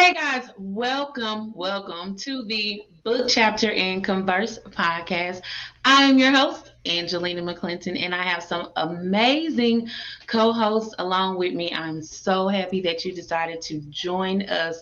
Hey guys, welcome to the Book Chapter and Converse podcast. I am your host, Angelina McClinton, and I have some amazing co-hosts along with me. I'm so happy that you decided to join us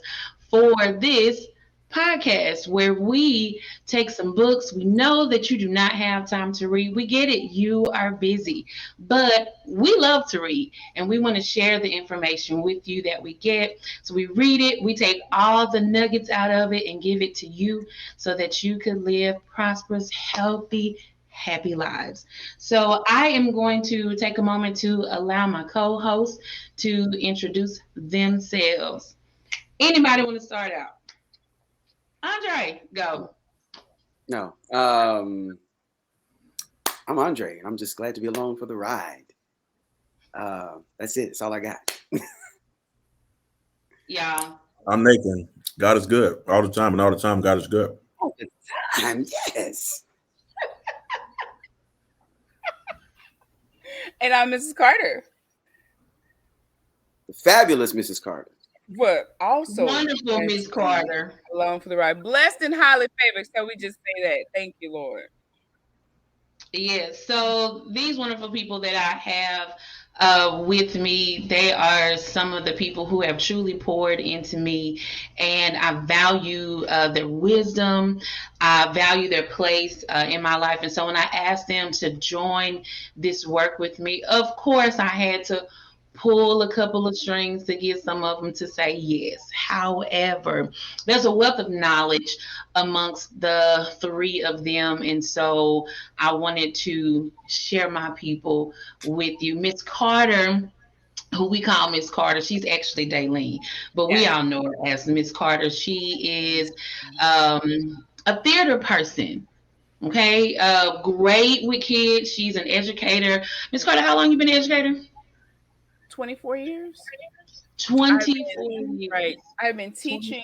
for this podcast where we take some books. We know that you do not have time to read. We get it, you are busy, but we love to read and we want to share the information with you that we get. So we read it, we take all the nuggets out of it and give it to you so that you can live prosperous, healthy, happy lives. So I am going to take a moment to allow my co-hosts to introduce themselves. Anybody want to start out? Andre, go. No. I'm Andre, and I'm just glad to be along for the ride. That's it. That's all I got. Yeah. I'm Nathan. God is good all the time, and all the time, God is good. All the time, yes. And I'm Mrs. Carter. The fabulous Mrs. Carter. But also Wonderful Miss Carter. Along for the ride. Blessed and highly favored. So we just say that. Thank you, Lord. Yes. So these wonderful people that I have with me, they are some of the people who have truly poured into me, and I value their wisdom. I value their place in my life. And so when I asked them to join this work with me, of course, I had to pull a couple of strings to get some of them to say yes. However, there's a wealth of knowledge amongst the three of them. And so I wanted to share my people with you. Miss Carter, who we call Miss Carter, she's actually Daylene, but we all know her as Miss Carter. She is a theater person. Okay, great with kids. She's an educator. Miss Carter, how long you been an educator? 24 years. 24 years. Right. I've been teaching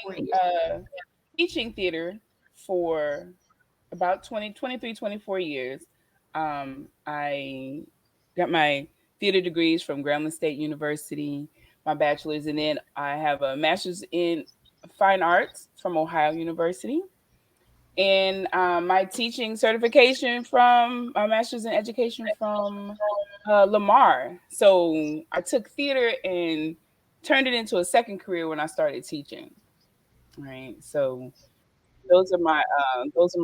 teaching theater for about 24 years. I got my theater degrees from Grambling State University, my bachelor's, and then I have a master's in fine arts from Ohio University. And my teaching certification from a master's in education from Lamar. So I took theater and turned it into a second career when I started teaching. Right. So those are my loves.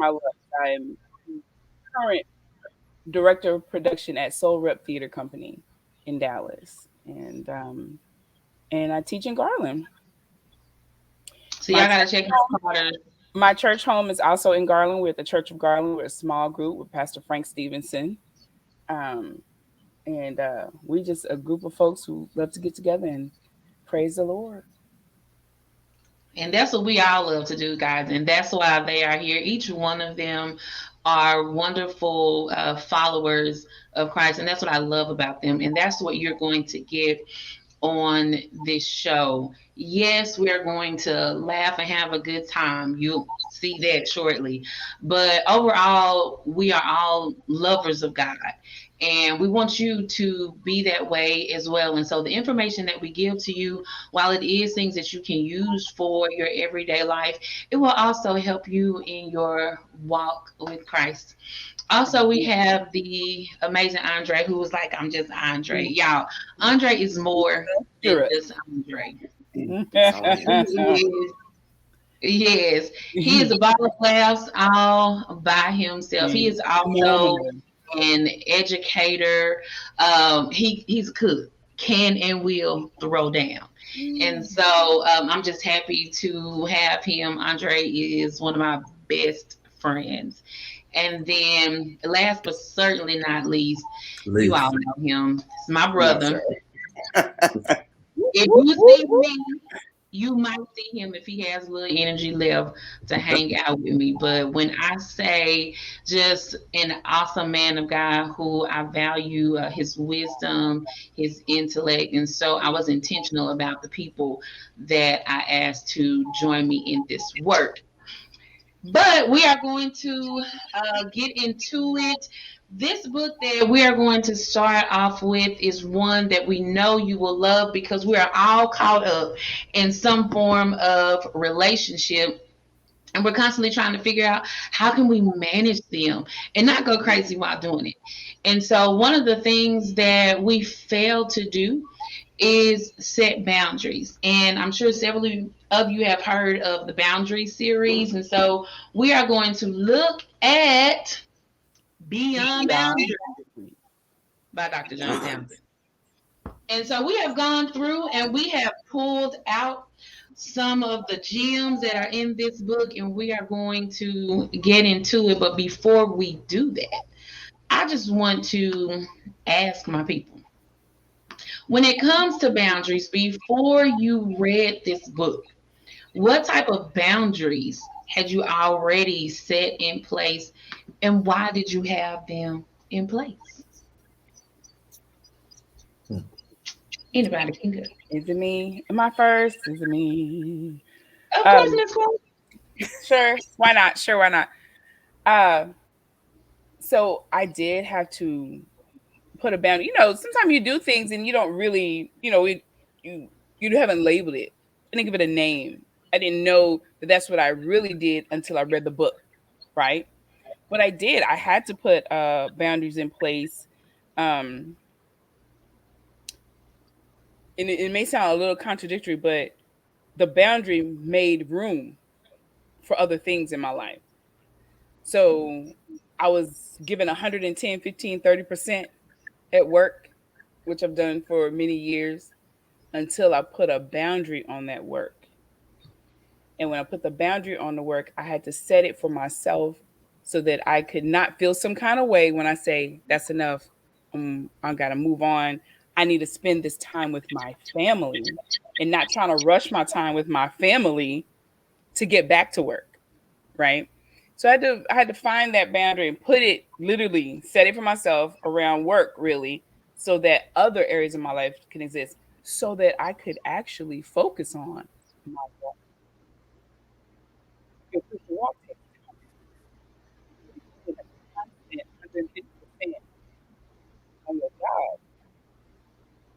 I'm current director of production at Soul Rep Theater Company in Dallas, and I teach in Garland. So y'all gotta check Miss Carter. My church home is also in Garland. We're at the Church of Garland. We're a small group with Pastor Frank Stevenson. And we just a group of folks who love to get together and praise the Lord. And that's what we all love to do, guys. And that's why they are here. Each one of them are wonderful followers of Christ. And that's what I love about them. And that's what you're going to get on this show. Yes, we're going to laugh and have a good time. You'll see that shortly. But overall, we are all lovers of God. And we want you to be that way as well. And so the information that we give to you, while it is things that you can use for your everyday life, it will also help you in your walk with Christ. Also, we have the amazing Andre, who was like, I'm just Andre. Y'all, Andre is more than just Andre. Yes, he is a ball of laughs all by himself. He is also an educator. He's a cook, can and will throw down. And so I'm just happy to have him. Andre is one of my best friends. And then last but certainly not least, you all know him. It's my brother. If you see me, you might see him if he has a little energy left to hang out with me. But when I say just an awesome man of God who I value his wisdom, his intellect. And so I was intentional about the people that I asked to join me in this work. But we are going to get into it. This book that we are going to start off with is one that we know you will love because we are all caught up in some form of relationship, and we're constantly trying to figure out how can we manage them and not go crazy while doing it. And so one of the things that we fail to do is set boundaries. And I'm sure several of you have heard of the boundary series. And so we are going to look at Beyond Beyond. Boundaries by Dr. John Townsend. And so we have gone through and we have pulled out some of the gems that are in this book, and we are going to get into it. But before we do that, I just want to ask my people, when it comes to boundaries, before you read this book, what type of boundaries had you already set in place, and why did you have them in place? Anybody can go. Is it me? Am I first? Is it me? Of course, Um, Miss Cole. sure. Why not? Sure, why not? Uh, so I did have to put a boundary. Sometimes you do things and you don't really, you you haven't labeled it. I didn't give it a name. I didn't know that that's what I really did until I read the book, right? But I did. I had to put boundaries in place. Um, and it may sound a little contradictory, but the boundary made room for other things in my life. So I was given 110, 15, 30% at work, which I've done for many years, until I put a boundary on that work. And when I put the boundary on the work, I had to set it for myself so that I could not feel some kind of way when I say, that's enough. I got to move on. I need to spend this time with my family and not trying to rush my time with my family to get back to work. Right. So I had to find that boundary and put it, literally set it for myself around work, really, so that other areas of my life can exist, so that I could actually focus on my walk. Because the walk takes a constant 150% on your job.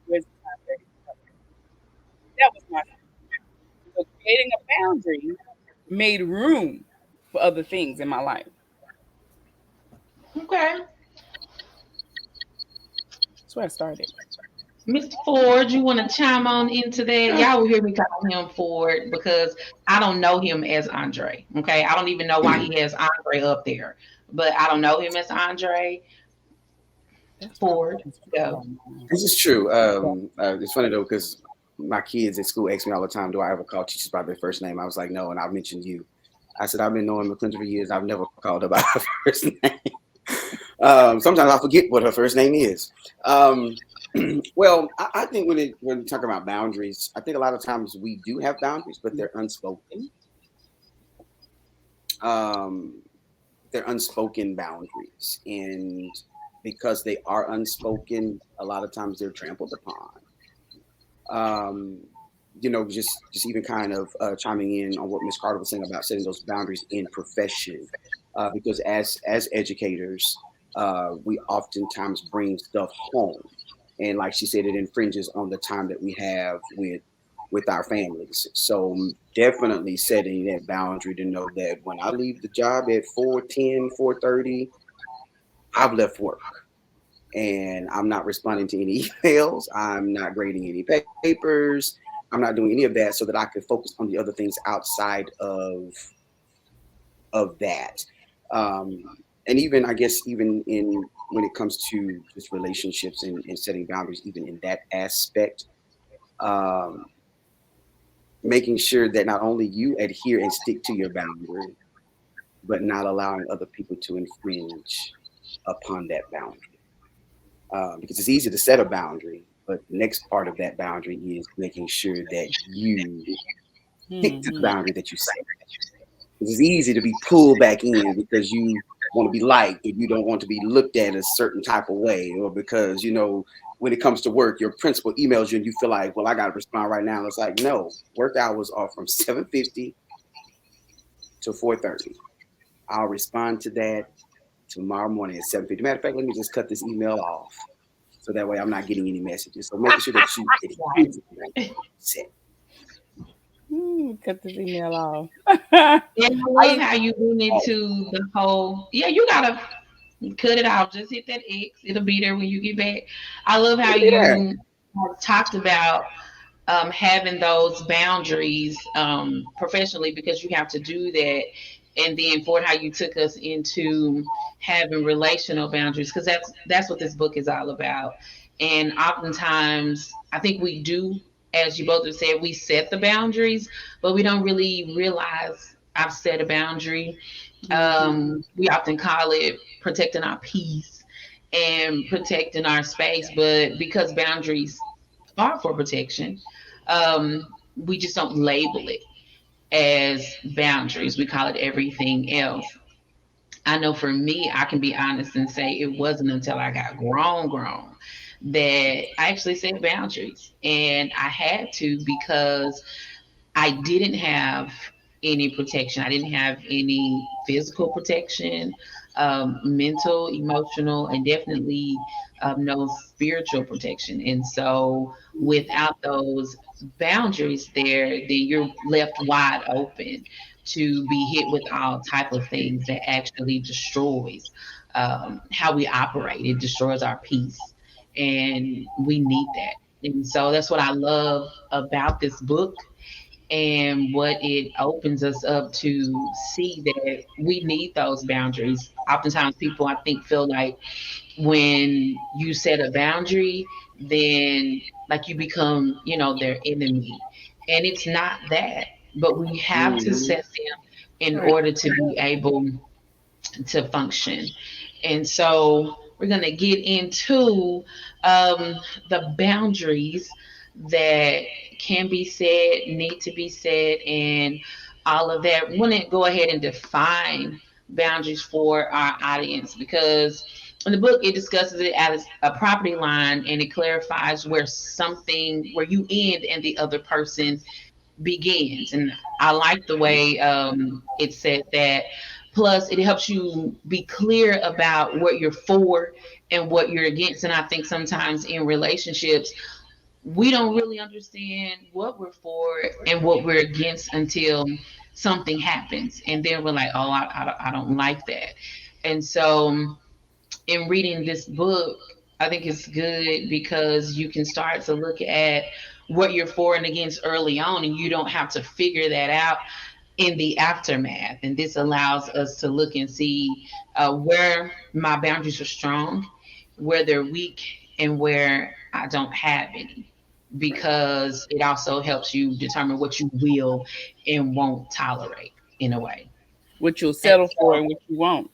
Where's the time for everything? That was my, so creating a boundary made room for other things in my life. Okay. That's where I started. Mr. Ford, you want to chime on into that? Y'all will hear me call him Ford because I don't know him as Andre. Okay. I don't even know why he has Andre up there, but I don't know him as Andre. That's Ford. probably Go. This is true. It's funny though because my kids at school ask me all the time, "Do I ever call teachers by their first name?" I was like, "No," and I mentioned you. I said, "I've been knowing McClinton for years. I've never called her by her first name." Sometimes I forget what her first name is. Well, I think when we talk about boundaries, I think a lot of times we do have boundaries, but they're unspoken. Um, they're unspoken boundaries, and because they are unspoken, a lot of times they're trampled upon. Um, just even kind of chiming in on what Miss Carter was saying about setting those boundaries in profession, because as educators, we oftentimes bring stuff home, and like she said, it infringes on the time that we have with our families. So definitely setting that boundary to know that when I leave the job at 4:10, 4:30, I've left work and I'm not responding to any emails. I'm not grading any papers. I'm not doing any of that so that I can focus on the other things outside of that. Um, and even I guess even in when it comes to just relationships and setting boundaries, even in that aspect, um, making sure that not only you adhere and stick to your boundary, but not allowing other people to infringe upon that boundary. Because it's easy to set a boundary, but the next part of that boundary is making sure that you stick to the Hmm. boundary that you set. It's easy to be pulled back in because you want to be liked or you don't want to be looked at a certain type of way, or because when it comes to work, your principal emails you and you feel like, well, I got to respond right now. It's like, no, work hours are from 7:50 to 4:30. I'll respond to that tomorrow morning at 7:50. Matter of fact, let me just cut this email off so that way I'm not getting any messages. So making sure that you Right. set. Cut this email off. And I I love used how you went into the whole, yeah, you gotta cut it out. Just hit that X. It'll be there when you get back. I love how It'll be there. you talked about having those boundaries professionally because you have to do that. And then for how you took us into having relational boundaries because that's what this book is all about. And oftentimes, I think we do, as you both have said, we set the boundaries, but we don't really realize I've set a boundary. We often call it protecting our peace and protecting our space, but because boundaries are for protection, we just don't label it as boundaries. We call it everything else. I know for me, I can be honest and say it wasn't until I got grown, that I actually set boundaries. And I had to because I didn't have any protection. I didn't have any physical protection, mental, emotional, and definitely no spiritual protection. And so, without those boundaries there, then you're left wide open to be hit with all type of things that actually destroys how we operate. It destroys our peace, and we need that. And so that's what I love about this book and what it opens us up to see that we need those boundaries. Oftentimes, people I think feel like when you set a boundary, then like you become, their enemy, and it's not that. But we have to Mm-hmm. set them in right. order to be able to function. And so we're going to get into the boundaries that can be said, need to be said, and all of that. We want to go ahead and define boundaries for our audience because in the book it discusses it as a property line and it clarifies where you end and the other person begins. And I like the way it said that. Plus, it helps you be clear about what you're for and what you're against. And I think sometimes in relationships, we don't really understand what we're for and what we're against until something happens. And then we're like, oh, I don't like that. And so in reading this book, I think it's good because you can start to look at what you're for and against early on, and you don't have to figure that out in the aftermath. And this allows us to look and see where my boundaries are strong, where they're weak, and where I don't have any. Because it also helps you determine what you will and won't tolerate in a way. What you'll And settle for so and what you won't.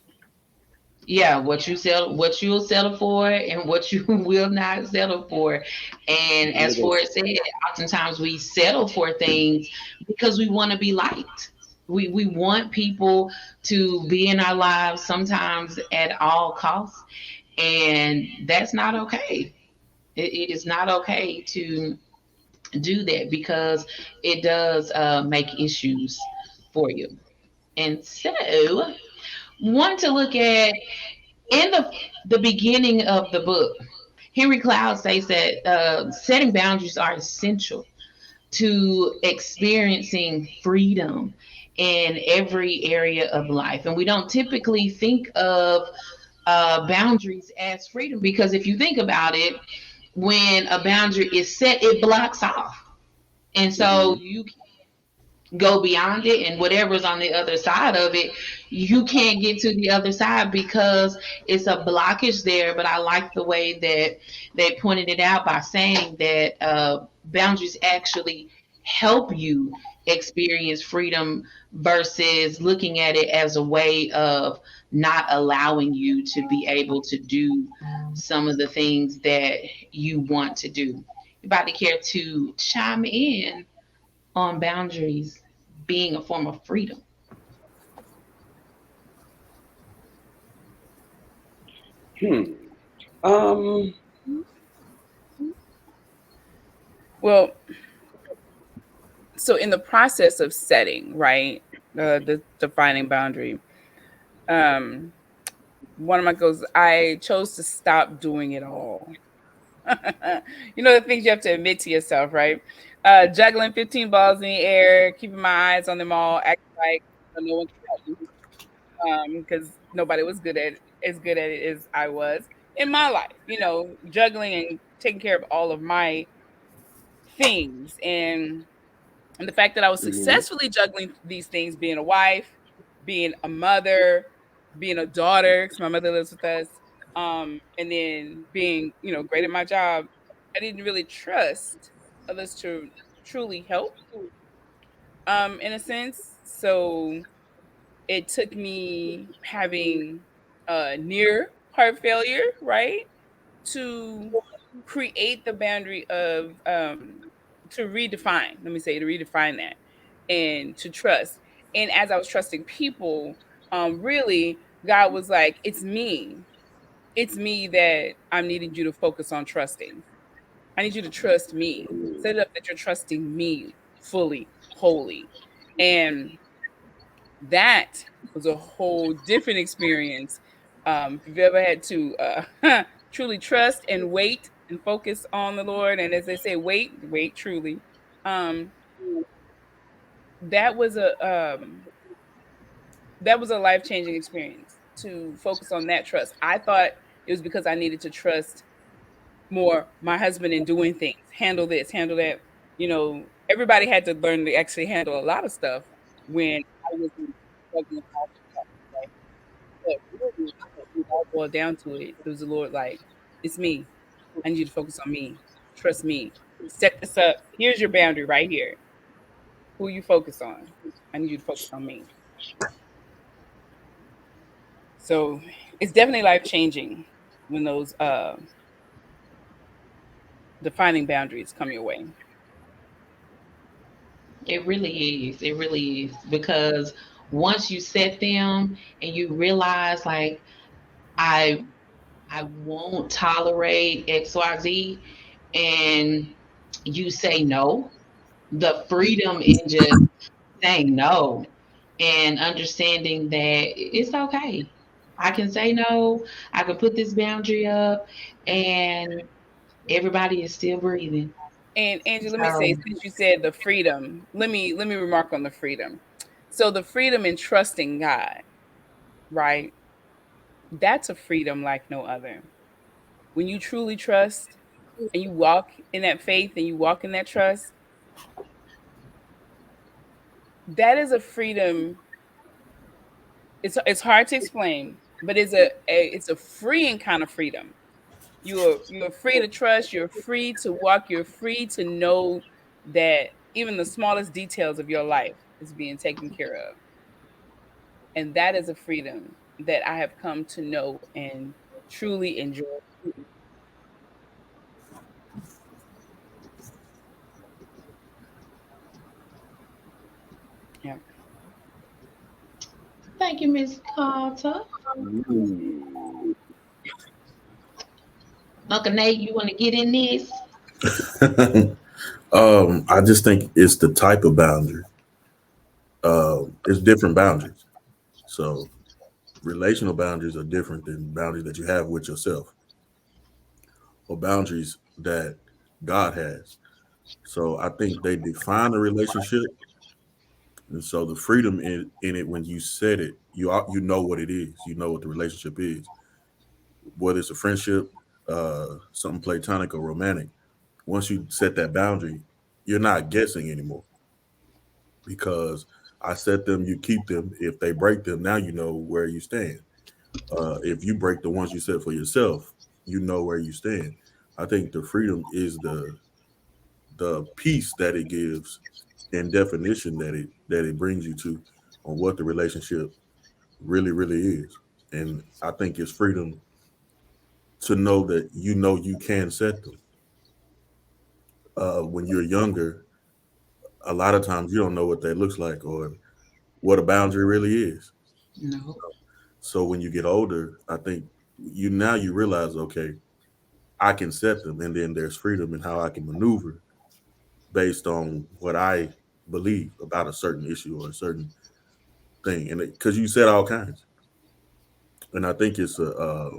yeah, what you'll settle for and what you will not settle for. And None as of for this. it said, oftentimes we settle for things because we want to be liked. We want people to be in our lives sometimes at all costs, and that's not okay. It is not okay to do that because it does make issues for you. And so, want to look at in the beginning of the book, Henry Cloud says that setting boundaries are essential to experiencing freedom in every area of life. And we don't typically think of boundaries as freedom because if you think about it, when a boundary is set, it blocks off. And Mm-hmm. so you go beyond it and whatever's on the other side of it you can't get to the other side because it's a blockage there. But I like the way that they pointed it out by saying that boundaries actually help you experience freedom versus looking at it as a way of not allowing you to be able to do some of the things that you want to do. Anybody care to chime in on boundaries being a form of freedom? Hmm. Um. Well, so in the process of setting, right, the defining boundary, um, One of my goals, I chose to stop doing it all. You know the things you have to admit to yourself, right? Juggling 15 balls in the air, keeping my eyes on them all, acting like no one can help me, because nobody was good at as good at it as I was in my life. You know, juggling and taking care of all of my things, and the fact that I was Hmm. successfully juggling these things, being a wife, being a mother, being a daughter, because my mother lives with us, and then being, great at my job, I didn't really trust others to truly help, in a sense. So it took me having a near heart failure, right, to create the boundary of, to redefine, let me say, to redefine that and to trust. And as I was trusting people, really, God was like, it's me that I'm needing you to focus on trusting. I need you to trust me. Set it up that you're trusting me fully, wholly. And that was a whole different experience. If you've ever had to truly trust and wait and focus on the Lord, and as they say, wait truly. Um, that was a life changing experience to focus on that trust. I thought it was because I needed to trust more my husband in doing things, handle this, handle that. Everybody had to learn to actually handle a lot of stuff when I was struggling all the stuff, right? But really, when it all boiled down to it, it was the Lord like, it's me. I need you to focus on me. Trust me. Set this up. Here's your boundary right here. Who you focus on? I need you to focus on me. So it's definitely life changing when those defining boundaries come your way. It really is. It really is because once you set them and you realize like I I won't tolerate XYZ and you say no, the freedom in just saying no and understanding that it's okay. I can say no. I can put this boundary up and everybody is still breathing. And Angie, let me say, So since you said the freedom, let me remark on the freedom. So the freedom in trusting God, right? That's a freedom like no other. When you truly trust and you walk in that faith and you walk in that trust, that is a freedom. It's hard to explain, but it's a freeing kind of freedom. You're free to trust, you're free to walk, you're free to know that even the smallest details of your life is being taken care of. And that is a freedom that I have come to know and truly enjoy. Yeah. thank you, Miss Carter. Ooh. Uncle Nate, you want to get in this? I just think it's the type of boundary. It's different boundaries. So relational boundaries are different than boundaries that you have with yourself or boundaries that God has. So I think they define a relationship, and so the freedom in it when you said it, you know what it is. You know what the relationship is, whether it's a friendship, something platonic or romantic. Once you set that boundary, you're not guessing anymore because I set them, you keep them. If they break them, now you know where you stand. If you break the ones you set for yourself, you know where you stand. I think the freedom is the peace that it gives and definition that it brings you to on what the relationship really is. And I think it's freedom to know that you can set them. When you're younger, a lot of times you don't know what that looks like or what a boundary really is. No. So when you get older, I think you realize, okay, I can set them, and then there's freedom in how I can maneuver based on what I believe about a certain issue or a certain thing. And because you said all kinds, And I think it's a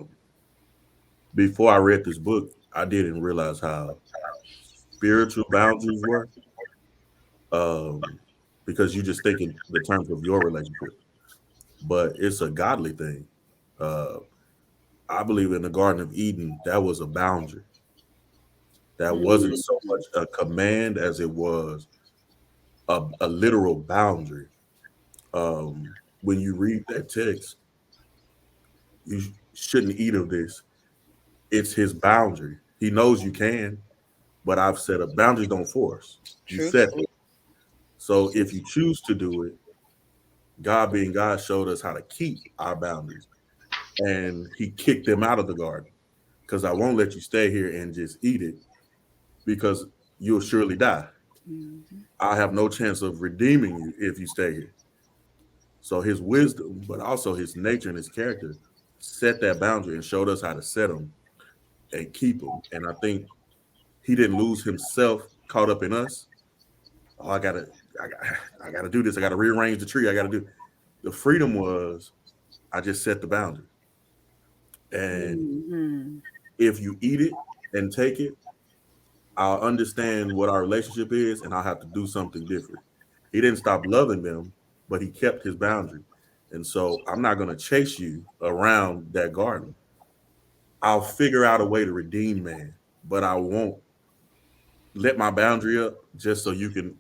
before I read this book, I didn't realize how spiritual boundaries were, um, because you just think in the terms of your relationship, but it's a godly thing. Uh, I believe in the Garden of Eden, that was a boundary. That wasn't so much a command as it was a literal boundary. When you read that text, you shouldn't eat of this. It's his boundary. He knows you can, but I've set up boundaries don't force. You Truth. set them. So if you choose to do it, God being God showed us how to keep our boundaries. And he kicked them out of the garden. Because I won't let you stay here and just eat it because you'll surely die. Mhm. I have no chance of redeeming you if you stay here. So his wisdom, but also his nature and his character set that boundary and showed us how to set them and keep them. And I think he didn't lose himself caught up in us. Oh, I got, I gotta do this. I gotta rearrange the tree. I gotta do. The freedom was I just set the boundary, and Mhm. if you eat it and take it, I'll understand what our relationship is, and I'll have to do something different. He didn't stop loving them, but he kept his boundary, and so I'm not gonna chase you around that garden. I'll figure out a way to redeem man, but I won't let my boundary up just so you can,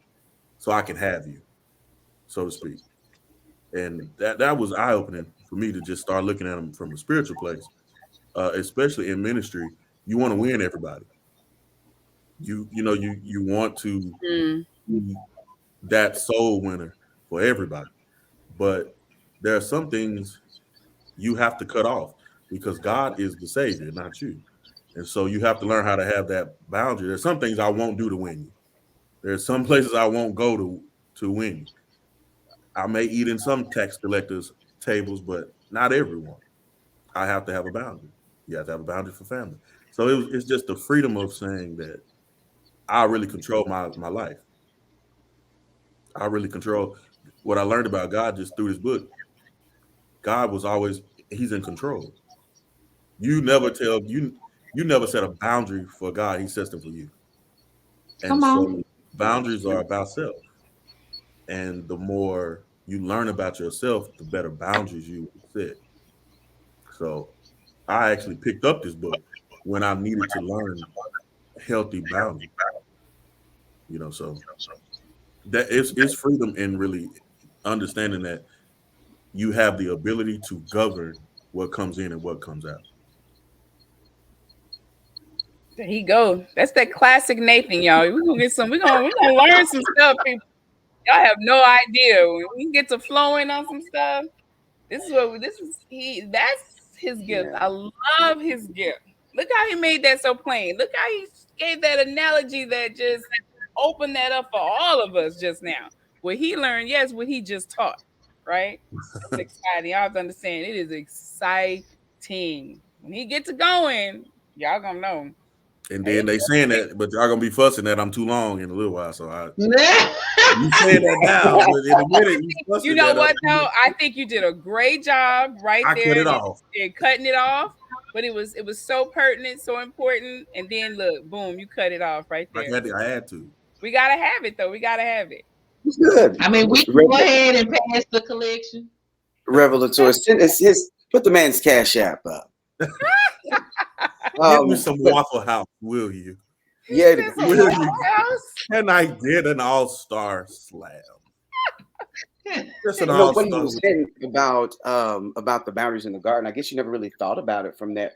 so I can have you, so to speak. And that was eye opening for me to just start looking at them from a spiritual place, especially in ministry. You want to win everybody. You want to Mm. be that soul winner for everybody, but there are some things you have to cut off because God is the savior, not you. And so you have to learn how to have that boundary. There's some things I won't do to win you. There's some places I won't go to win you. I may eat in some tax collectors' tables, but not everyone. I have to have a boundary. You have to have a boundary for family. So it's just the freedom of saying that I really control my life. I really control what I learned about God just through this book. God was always he's in control. You never tell you never set a boundary for God. He sets them for you. And Come so on. boundaries are about self. And the more you learn about yourself, the better boundaries you set. So I actually picked up this book when I needed to learn healthy boundaries. So that it's freedom in really understanding that you have the ability to govern what comes in and what comes out. There you go. That's that classic Nathan, y'all. We're gonna get some. We're gonna learn some stuff, people. Y'all have no idea. When we get to flowing on some stuff, this is he. That's his gift. Yeah. I love his gift. Look how he made that so plain. Look how he gave that analogy that just opened that up for all of us just now. What he learned, yes, what he just taught, right? It's exciting. Y'all have to understand. It is exciting. When he gets it going, y'all gonna know. And Hey, then they saying that, but y'all gonna be fussing that I'm too long in a little while. So you saying that now, but in a minute you you fussing know that what I'm though? I think you did a great job right I cut there it off. and cutting it off. But it was so pertinent, so important. And then look, boom, you cut it off right there. I had to. We gotta have it though. We gotta have it. It's good. I mean, we can go ahead and pass the collection. Revelatory. It's his, put the man's cash app up. Get me Um, some but Waffle House, will you? He yeah, said some Will Waffle you? House. Can I get an all-star slam? Just an what he all-star. was saying about the boundaries in the garden, I guess you never really thought about it from that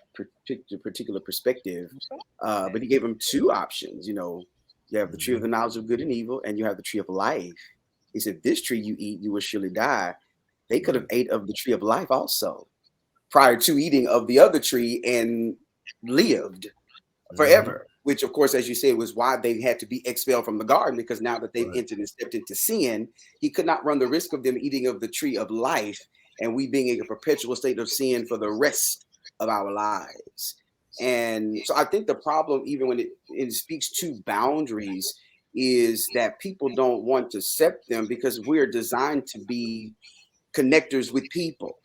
particular perspective. But he gave him two options. You have the tree of the knowledge of good and evil, and you have the tree of life. He said, "This tree you eat, you will surely die." They could have Right. ate of the tree of life also prior to eating of the other tree and lived Mhm. forever, which of course, as you said, was why they had to be expelled from the garden, because now that they've Right. entered and stepped into sin, he could not run the risk of them eating of the tree of life and we being in a perpetual state of sin for the rest of our lives. And so I think the problem, even when it speaks to boundaries, is that people don't want to set them because we're designed to be connectors with people.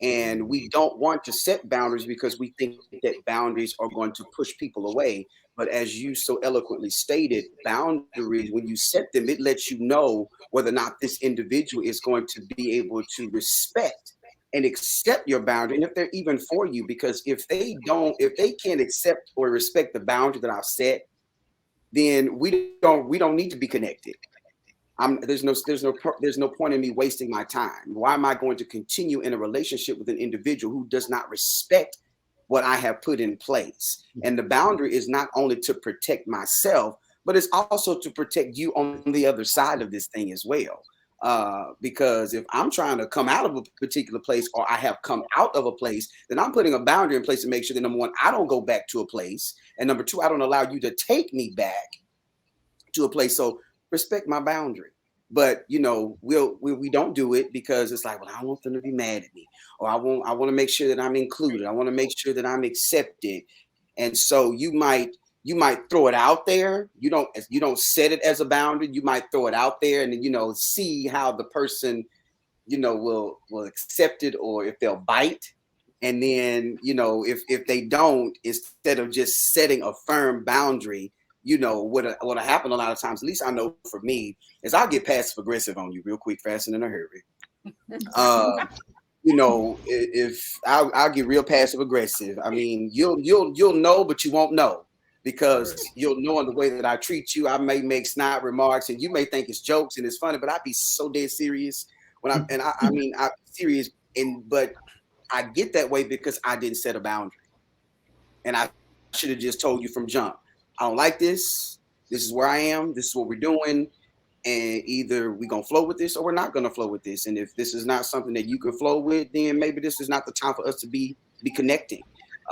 And we don't want to set boundaries because we think that boundaries are going to push people away. But as you so eloquently stated, boundaries, when you set them, it lets you know whether or not this individual is going to be able to respect and accept your boundary, and if they're even for you. Because if they can't accept or respect the boundary that I've set, then we don't need to be connected. There's no point in me wasting my time. Why am I going to continue in a relationship with an individual who does not respect what I have put in place? And the boundary is not only to protect myself, but it's also to protect you on the other side of this thing as well. Because if I'm trying to come out of a particular place, or I have come out of a place, then I'm putting a boundary in place to make sure that, number one, I don't go back to a place, and number two, I don't allow you to take me back to a place. So respect my boundary. But we don't do it because it's like, well, I don't want them to be mad at me, or I want to make sure that I'm included. I want to make sure that I'm accepted. And so you might throw it out there. You don't set it as a boundary. You might throw it out there, and then see how the person will accept it, or if they'll bite. And then if they don't, instead of just setting a firm boundary, what happen a lot of times, at least I know for me, is I'll get passive aggressive on you real quick, fast and in a hurry. uh if I'll get real passive aggressive. I mean, you'll know, but you won't know, because you'll know in the way that I treat you. I may make snide remarks, and you may think it's jokes and it's funny, but I'd be so dead serious when I mean, I'm serious. But I get that way because I didn't set a boundary, and I should have just told you from jump, I don't like this. This is where I am. This is what we're doing. And either we're going to flow with this, or we're not going to flow with this. And if this is not something that you can flow with, then maybe this is not the time for us to be connecting.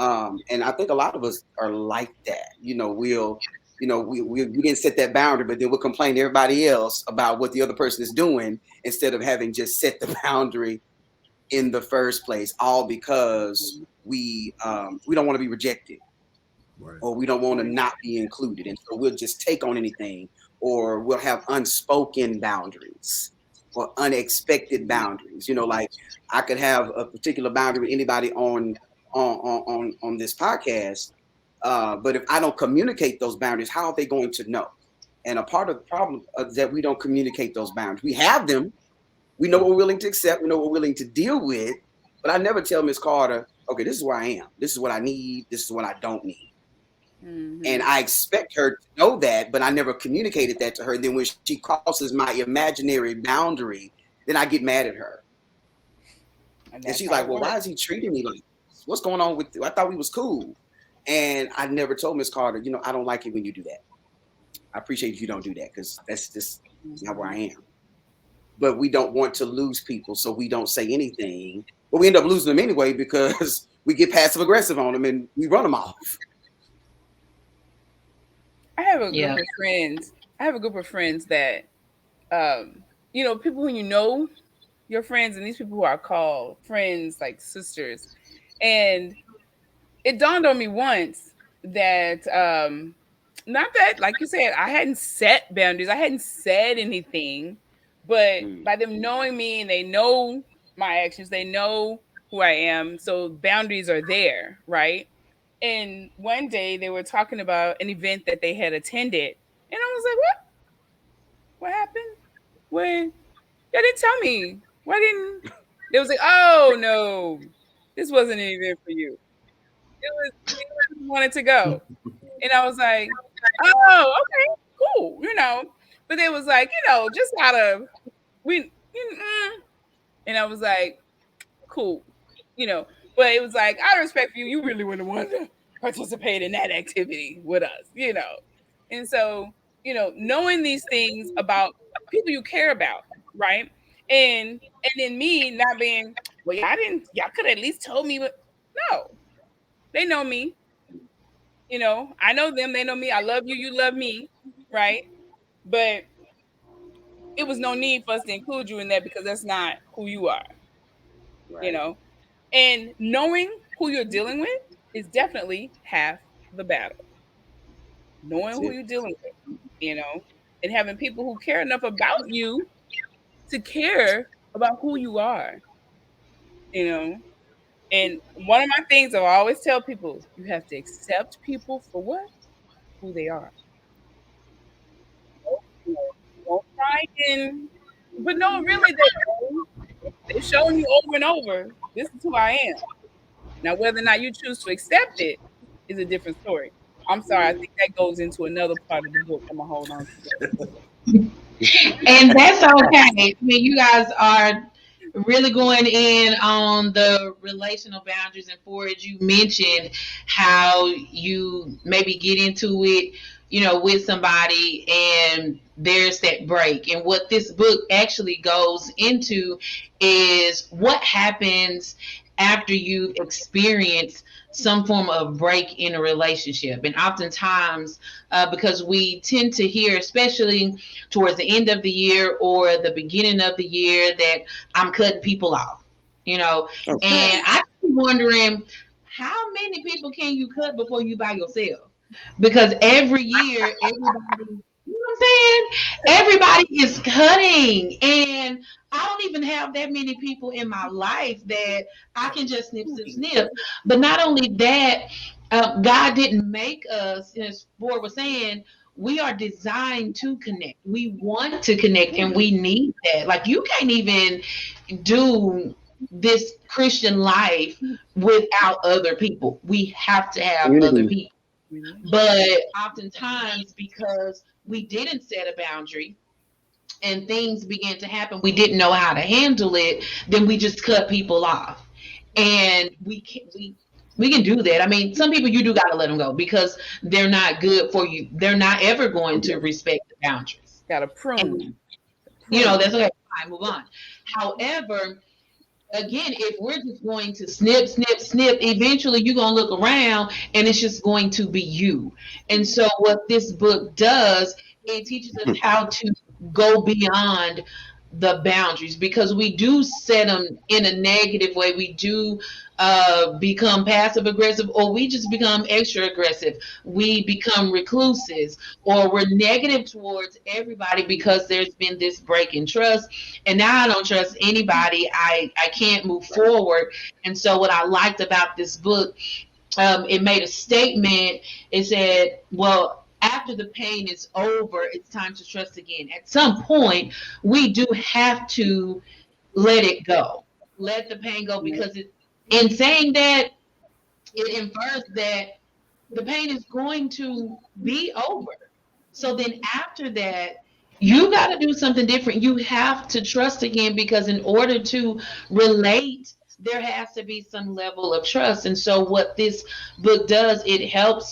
And I think a lot of us are like that. We didn't set that boundary, but then we'll complain to everybody else about what the other person is doing, instead of having just set the boundary in the first place, all because we don't want to be rejected. Right. Or we don't want to not be included. And so we'll just take on anything, or we'll have unspoken boundaries or unexpected boundaries. Like, I could have a particular boundary with anybody on this podcast. But if I don't communicate those boundaries, how are they going to know? And a part of the problem is that we don't communicate those boundaries. We have them. We know what we're willing to accept. We know what we're willing to deal with. But I never tell Miss Carter, okay, this is where I am. This is what I need. This is what I don't need. Mm-hmm. And I expect her to know that, but I never communicated that to her. Then when she crosses my imaginary boundary, then I get mad at her. And she's like, well, why is he treating me like this? What's going on with you? I thought we was cool. And I never told Miss Carter, I don't like it when you do that. I appreciate if you don't do that, because that's just not where I am. But we don't want to lose people, so we don't say anything. But we end up losing them anyway, because we get passive aggressive on them and we run them off. I have a group of friends. I have a group of friends that, people who your friends, and these people who are called friends, like sisters. And it dawned on me once that, not that, like you said, I hadn't set boundaries. I hadn't said anything, but by them knowing me, and they know my actions, they know who I am. So boundaries are there, right? And one day they were talking about an event that they had attended. And I was like, what? What happened? When y'all didn't tell me. Why didn't they was like, oh no, this wasn't an event for you. It was you wanted to go. And I was like, oh, okay, cool, But they was like, just out of and I was like, cool, But it was like, out of respect for you, you really wouldn't want to participate in that activity with us. And so, knowing these things about people you care about, right? And then me not being, well, y'all could at least told me, but no, they know me. I know them, they know me. I love you, you love me, right? But it was no need for us to include you in that, because that's not who you are, Right. And knowing who you're dealing with is definitely half the battle. Knowing who you're dealing with, and having people who care enough about you to care about who you are, And one of my things I always tell people, you have to accept people for what? Who they are. Don't try and, but no, really, they've shown you over and over, this is who I am. Now, whether or not you choose to accept it is a different story. I'm sorry, I think that goes into another part of the book. I'm gonna hold on to And that's okay. I mean, you guys are really going in on the relational boundaries, and for it, you mentioned how you maybe get into it, with somebody, and there's that break. And what this book actually goes into is what happens after you experience some form of break in a relationship. And oftentimes, because we tend to hear, especially towards the end of the year or the beginning of the year, that I'm cutting people off, Okay. and I'm wondering how many people can you cut before you by yourself? Because every year, everybody, what I'm saying? Everybody is cutting. And I don't even have that many people in my life that I can just snip, snip, snip. But not only that, God didn't make us, as Board was saying, we are designed to connect. We want to connect and we need that. Like, you can't even do this Christian life without other people. We have to have other Community. people. it. But oftentimes, because we didn't set a boundary and things began to happen, we didn't know how to handle it, then we just cut people off. And we can do that. I mean, some people, you do got to let them go because they're not good for you. They're not ever going to respect the boundaries. Gotta And, prune. Prune. that's okay. Fine, move on. However, again, if we're just going to snip, snip, snip, eventually you're going to look around and it's just going to be you. And so, what this book does, it teaches us how to go beyond the boundaries, because we do set them in a negative way. We do become passive aggressive, or we just become extra aggressive. We become recluses, or we're negative towards everybody because there's been this break in trust. And now I don't trust anybody. I can't move forward. And so, what I liked about this book, it made a statement. It said, well, after the pain is over, it's time to trust again. At some point, we do have to let it go, let the pain go, because in saying that, it infers that the pain is going to be over. So then after that, you got to do something different. You have to trust again, because in order to relate, there has to be some level of trust. And so what this book does, it help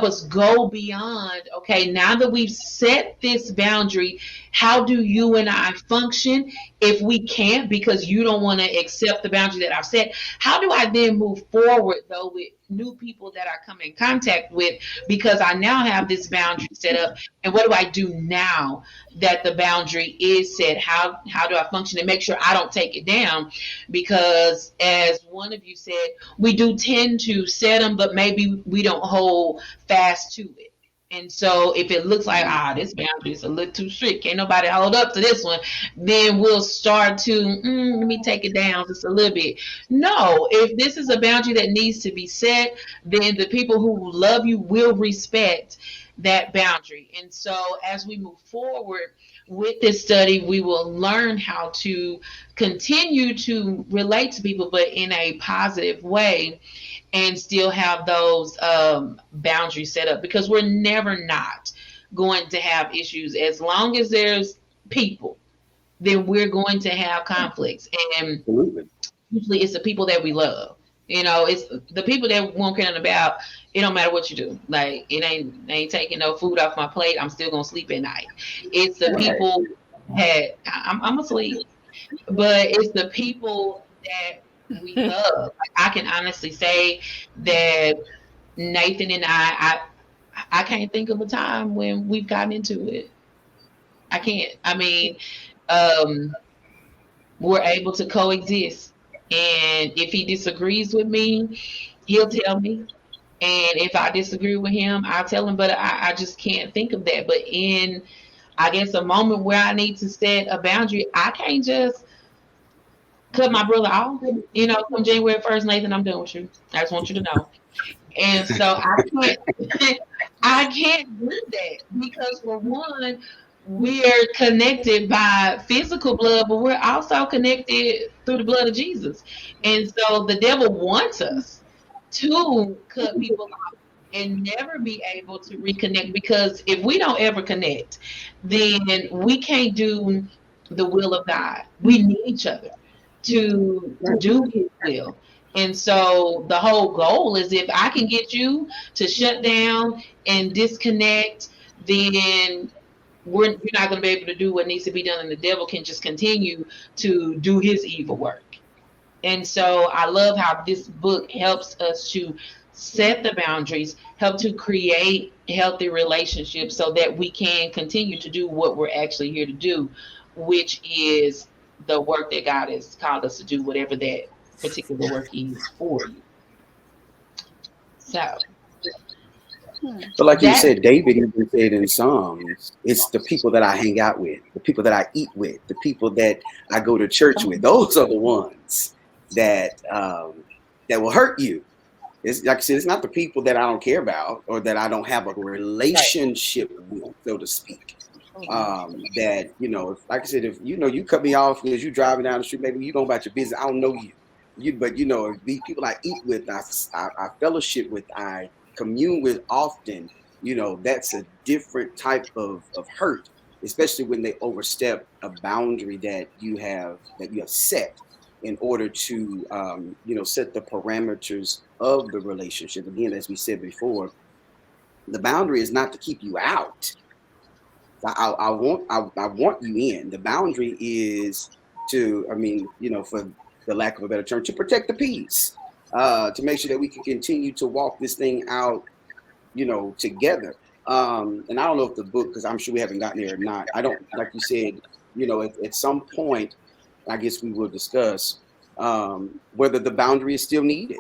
us go beyond, okay, now that we've set this boundary, how do you and I function? If we can't, because you don't want to accept the boundary that I've set, how do I then move forward, though, with new people that I come in contact with, because I now have this boundary set up? And what do I do now that the boundary is set? How do I function and make sure I don't take it down? Because, as one of you said, we do tend to set them, but maybe we don't hold fast to it. And so, if it looks like, this boundary is a little too strict, can't nobody hold up to this one, then we'll start to, let me take it down just a little bit. No, if this is a boundary that needs to be set, then the people who love you will respect that boundary. And so, as we move forward with this study, we will learn how to continue to relate to people, but in a positive way, and still have those boundaries set up, because we're never not going to have issues. As long as there's people, then we're going to have conflicts. And Absolutely. usually it's the people that we love. It's the people that won't care nothing about. It don't matter what you do. Like, it ain't taking no food off my plate. I'm still gonna sleep at night. It's the Right. people that I'm asleep, but it's the people that we love. Like, I can honestly say that Nathan and I can't think of a time when we've gotten into it. I can't. I mean, um, we're able to coexist. And if he disagrees with me, he'll tell me. And if I disagree with him, I'll tell him. But I just can't think of that. But in, I guess, a moment where I need to set a boundary, I can't just cut my brother off. From January 1st, Nathan, I'm done with you. I just want you to know. And so I can't do that because for one, we're connected by physical blood, but we're also connected through the blood of Jesus. And so the devil wants us to cut people off and never be able to reconnect, because if we don't ever connect, then we can't do the will of God. We need each other to do his will. And so the whole goal is, if I can get you to shut down and disconnect, then you're not going to be able to do what needs to be done, and the devil can just continue to do his evil work. And so I love how this book helps us to set the boundaries, help to create healthy relationships so that we can continue to do what we're actually here to do, which is the work that God has called us to do, whatever that particular work is for you. So But like you that said, David even said in Psalms, it's the people that I hang out with, the people that I eat with, the people that I go to church with. Those are the ones that will hurt you. It's like I said, it's not the people that I don't care about or that I don't have a Right. relationship with, so to speak. That like I said, if you cut me off because you driving down the street, maybe you going about your business. I don't know you. But the people I eat with, I fellowship with, I commune with often. That's a different type of hurt, especially when they overstep a boundary that you have set in order to set the parameters of the relationship. Again, as we said before, the boundary is not to keep you out. I want you in. The boundary is to, for the lack of a better term, to protect the peace, to make sure that we can continue to walk this thing out, together. And I don't know if the book, because I'm sure we haven't gotten there or not. I don't, like you said, at some point, I guess we will discuss whether the boundary is still needed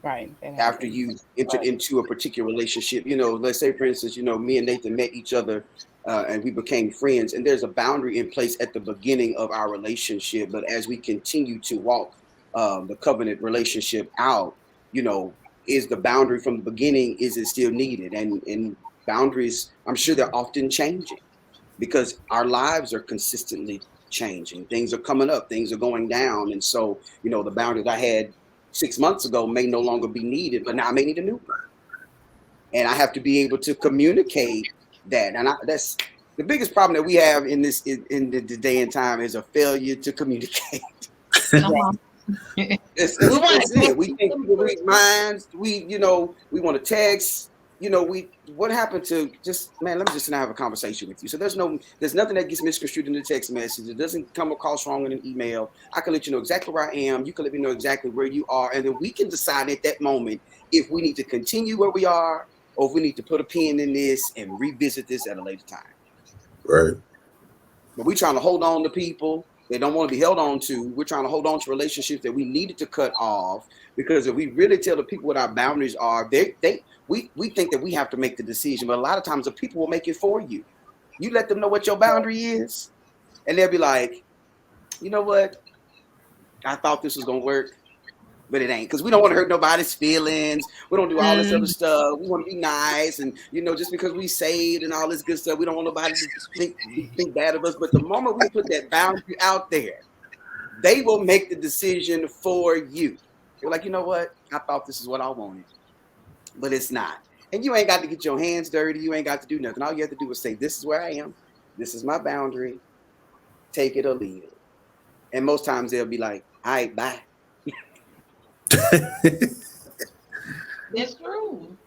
Right. That after happens. you entered into a particular relationship. Let's say, for instance, me and Nathan met each other and we became friends, and there's a boundary in place at the beginning of our relationship. But as we continue to walk the covenant relationship out, you know, is the boundary from the beginning, is it still needed? And boundaries, I'm sure they're often changing because our lives are consistently changing. Things are coming up, things are going down. And so, the boundary that I had 6 months ago may no longer be needed, but now I may need a new one. And I have to be able to communicate that. And that's the biggest problem that we have in this in the day and time, is a failure to communicate. come Right. on. We want It's to it. We think we read minds. We want to text. What happened to just, man, let me just now have a conversation with you. So there's nothing that gets misconstrued in the text message. It doesn't come across wrong in an email. I can let you know exactly where I am. You can let me know exactly where you are. And then we can decide at that moment if we need to continue where we are or if we need to put a pin in this and revisit this at a later time. Right. But we're trying to hold on to people that don't want to be held on to. We're trying to hold on to relationships that we needed to cut off, because if we really tell the people what our boundaries are, we think that we have to make the decision. But a lot of times the people will make it for you. You let them know what your boundary is, and they'll be like, you know what? I thought this was gonna work, but it ain't, because we don't want to hurt nobody's feelings. We don't do all this other Mm, stuff. We want to be nice, and just because we saved and all this good stuff, we don't want nobody to think bad of us. But the moment we put that boundary out there, they will make the decision for you. You're like, you know what? I thought this is what I wanted, but it's not. And you ain't got to get your hands dirty. You ain't got to do nothing. All you have to do is say, this is where I am. This is my boundary. Take it or leave it. And most times they'll be like, all right, bye. That's true.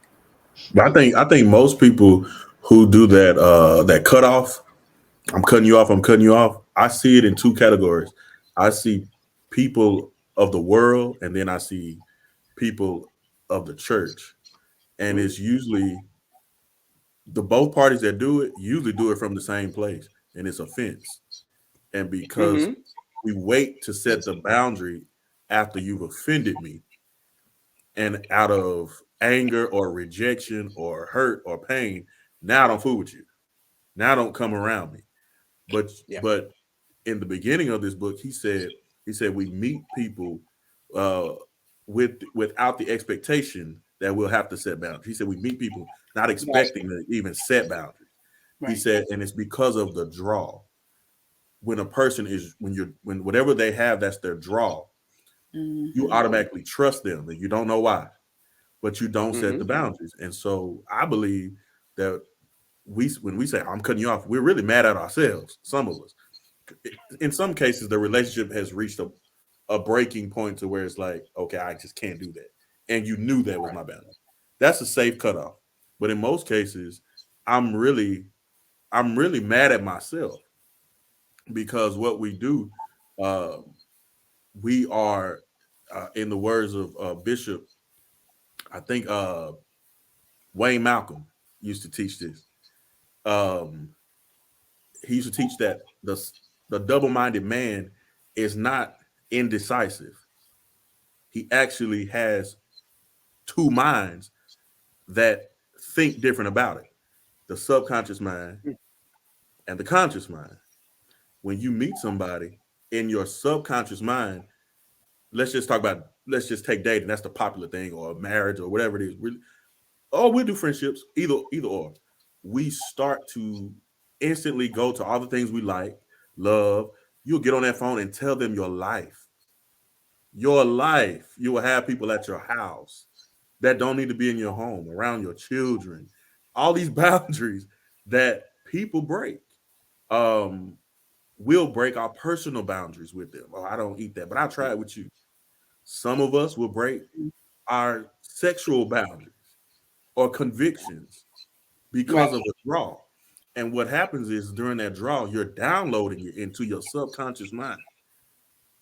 I think most people who do that cutoff, I'm cutting you off, I'm cutting you off. I see it in two categories. I see people of the world, and then I see people of the church. And Mm-hmm. it's usually the both parties that do it usually do it from the same place, and it's offense. And because Mm-hmm. we wait to set the boundary after you've offended me, and out of anger or rejection or hurt or pain, now I don't fool with you. Now don't come around me. But Yeah. but in the beginning of this book, he said we meet people uh, without the expectation that we'll have to set boundaries. He said we meet people not Right. expecting to even set boundaries. He Right. said, and it's because of the draw. When a person is when whatever they have, that's their draw, you Hmm. automatically trust them, and you don't know why, but you don't set Mm-hmm. the boundaries. And so I believe that when we say I'm cutting you off, we're really mad at ourselves. Some of us, in some cases, the relationship has reached a breaking point to where it's like, okay, I just can't do that, and you knew that was my boundary. That's a safe cutoff. But in most cases, I'm really I'm really mad at myself because what we do, uh, we are, in the words of Bishop, I think Wayne Malcolm used to teach this. Um, he used to teach that the double-minded man is not indecisive. He actually has two minds that think different about it: the subconscious mind and the conscious mind. When you meet somebody in your subconscious mind, let's just take dating. That's the popular thing, or marriage, or whatever it is. We'll do friendships, either or. We start to instantly go to all the things we like, love. You'll get on that phone and tell them your life. Your life. You will have people at your house that don't need to be in your home, around your children. All these boundaries that people break. Um, we'll break our personal boundaries with them. Oh, I don't eat that, but I'll try it with you. Some of us will break our sexual boundaries or convictions Right. because of a draw. And what happens is during that draw, you're downloading it into your subconscious mind.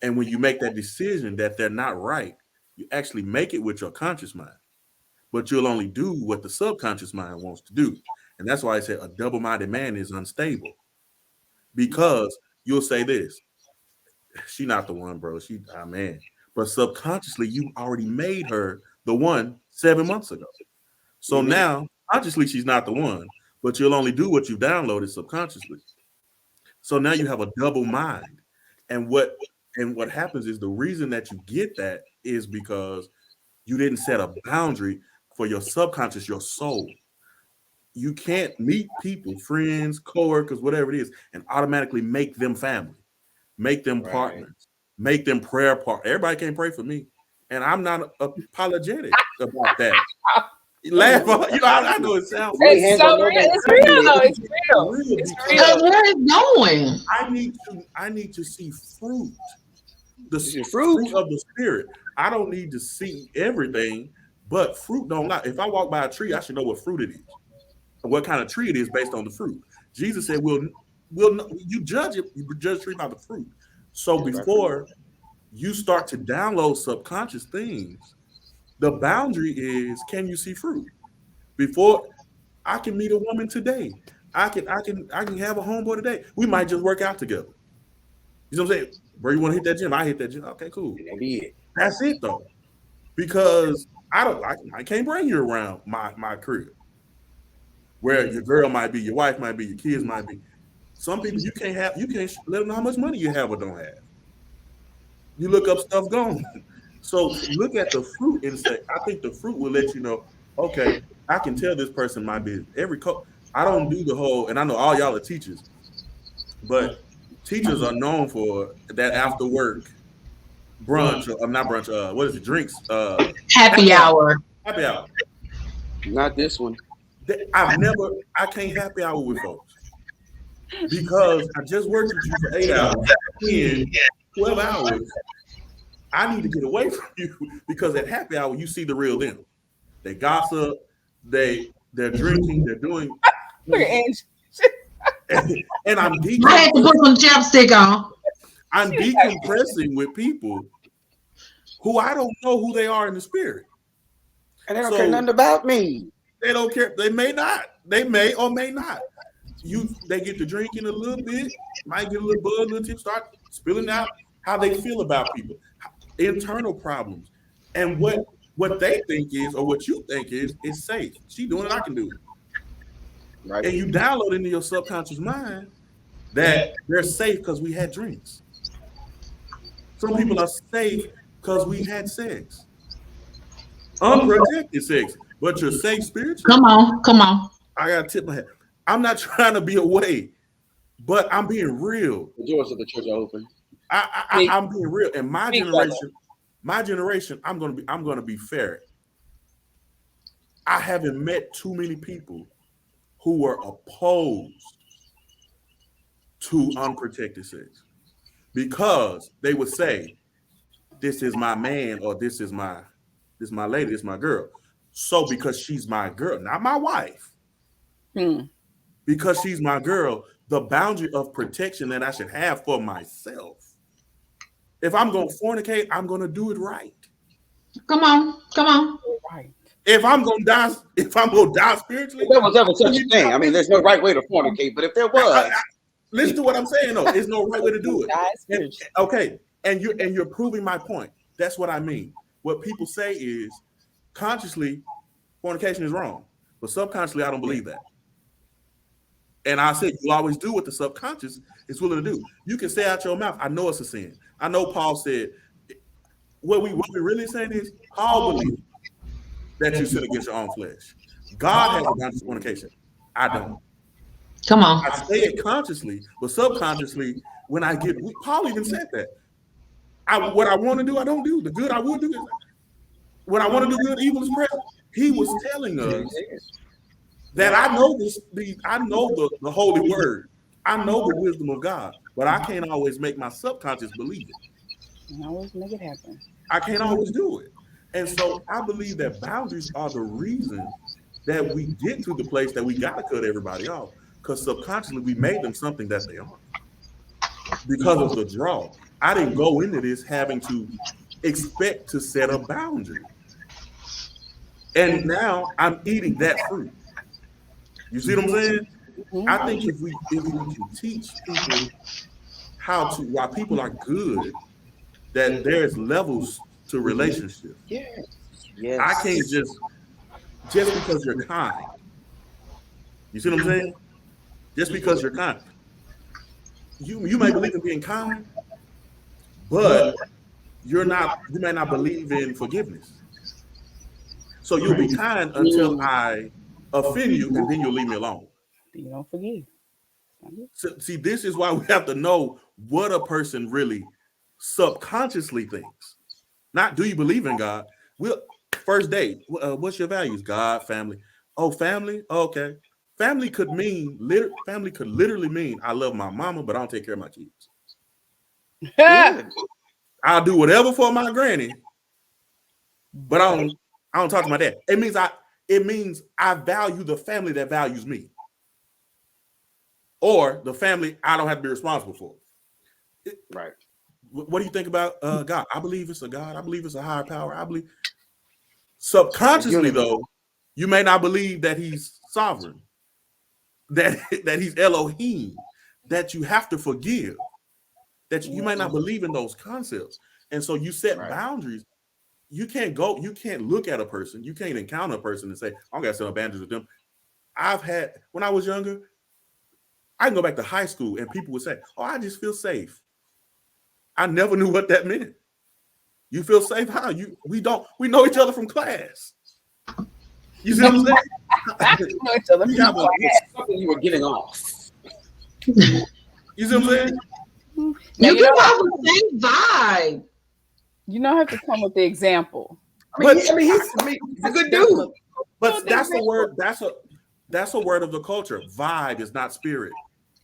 And when you make that decision that they're not right, you actually make it with your conscious mind. But you'll only do what the subconscious mind wants to do. And that's why I say a double minded man is unstable because you'll say this: she not the one, bro. She, ah, man. But subconsciously, you already made her the one 7 months ago. So Mm-hmm. now, consciously, she's not the one, but you'll only do what you've downloaded subconsciously. So now you have a double mind. And what happens is the reason that you get that is because you didn't set a boundary for your subconscious, your soul. You can't meet people, friends, coworkers, whatever it is, and automatically make them family, make them Right. partners, make them prayer part. Everybody can't pray for me. And I'm not apologetic about that. You Oh laugh, no. I know it sounds Lay funny, It's hands so on real. nobody's It's real family. though. It's it's real. real It's because Because real. where it's going? I need to see fruit, the This is fruit. fruit of the spirit. I don't need to see everything, but fruit don't lie. If I walk by a tree, I should know what fruit it is, what kind of tree it is based on the fruit. Jesus said, you judge it, you judge a tree by the fruit. So Just by fruit. before you start to download subconscious things, the boundary is, can you see fruit? Before I can meet a woman today, I can have a homeboy today. We might just work out together. You know what I'm saying? Bro, you want to hit that gym? I hit that gym. Okay, cool. And that be it. That's it though, because I can't bring you around my crib where your girl might be, your wife might be, your kids might be. Some people you can't let them know how much money you have or don't have. You look up stuff gone. So look at the fruit and say, I think the fruit will let you know, okay, I can tell this person my business. I don't do the whole, and I know all y'all are teachers, but teachers are known for that after work brunch, or not brunch, what is it, drinks, Happy happy hour, hour. happy hour. Not this one. I can't happy hour with folks because I just worked with you for 8 hours, 10, 12 hours. I need to get away from you because at happy hour, you see the real them. They gossip, they're drinking, they're doing, Look at Angie. and I had to put some chapstick on. I'm decompressing with people who I don't know who they are in the spirit. And they don't care So nothing about me. they don't care. They may not. They may or may not. They get to drinking a little bit, might get a little buzz, a little tip, start spilling out how they feel about people, internal problems, and what they think is or what you think is safe. She doing it, I can do it, Right. and you download into your subconscious mind that they're safe because we had drinks. Some people are safe because we had sex, unprotected sex, but you're safe spiritually. Come on, come on. I gotta tip my head. I'm not trying to be away, but I'm being real. The doors of the church are open. I'm being real. And my generation, I'm gonna be fair. I haven't met too many people who were opposed to unprotected sex because they would say, "This is my man," or "This is my lady, this is my girl." So because she's my girl, not my wife, because she's my girl, the boundary of protection that I should have for myself. If I'm gonna fornicate, I'm gonna do it right. Come on, come on. Right. If I'm gonna die spiritually, If there was ever such a thing. I mean, there's no right way to fornicate, but if there was, listen to what I'm saying though. There's no right way to do it. Die And, spiritually. okay, and you're proving my point. That's what I mean. What people say is consciously fornication is wrong, but subconsciously I don't believe that. And I said you always do what the subconscious is willing to do. You can say out your mouth, "I know it's a sin." I know Paul said what we really saying is Paul believes that you sin against your own flesh. God has a boundary for fornication. I don't. Come on. I say it consciously, but subconsciously, when I get, Paul even said that. What I want to do, I don't do. The good I will do. When I want to do good, evil is present. He was telling us that I know this. I know the holy word. I know the wisdom of God, but I can't always make my subconscious believe it. And always make it happen. I can't always do it. And so I believe that boundaries are the reason that we get to the place that we got to cut everybody off, because subconsciously we made them something that they aren't because of the draw. I didn't go into this having to expect to set a boundary. And now I'm eating that fruit. You see what I'm saying? I think if we can teach people how to, while people are good, that there's levels to relationships. yes. I can't just because you're kind. You see what I'm saying? Just because you're kind. You may believe in being kind, but you may not believe in forgiveness. So you'll be kind until I offend you, and then you'll leave me alone. You don't forgive. So, see, this is why we have to know what a person really subconsciously thinks. Not do you believe in God? We'll first date. What's your values? God, family. Oh, family. Oh, okay. Family could literally mean I love my mama, but I don't take care of my kids. I'll do whatever for my granny, but I don't talk to my dad. It means I value the family that values me, or the family I don't have to be responsible for. Right. What do you think about God? I believe it's a God. I believe it's a higher power. I believe subconsciously, though, you may not believe that he's sovereign, that he's Elohim, that you have to forgive, that you might not believe in those concepts. And so you set boundaries. You can't look at a person, you can't encounter a person and say, I'm gonna set boundaries with them. When I was younger, I can go back to high school and people would say, "Oh, I just feel safe." I never knew what that meant. You feel safe? How? We know each other from class. You see what I'm saying? You know each other from class. Something you were getting off. You see what I'm saying? You can have the same vibe. You don't have to come with the example. He's a good dude. But that's a word. That's a word of the culture. Vibe is not spirit.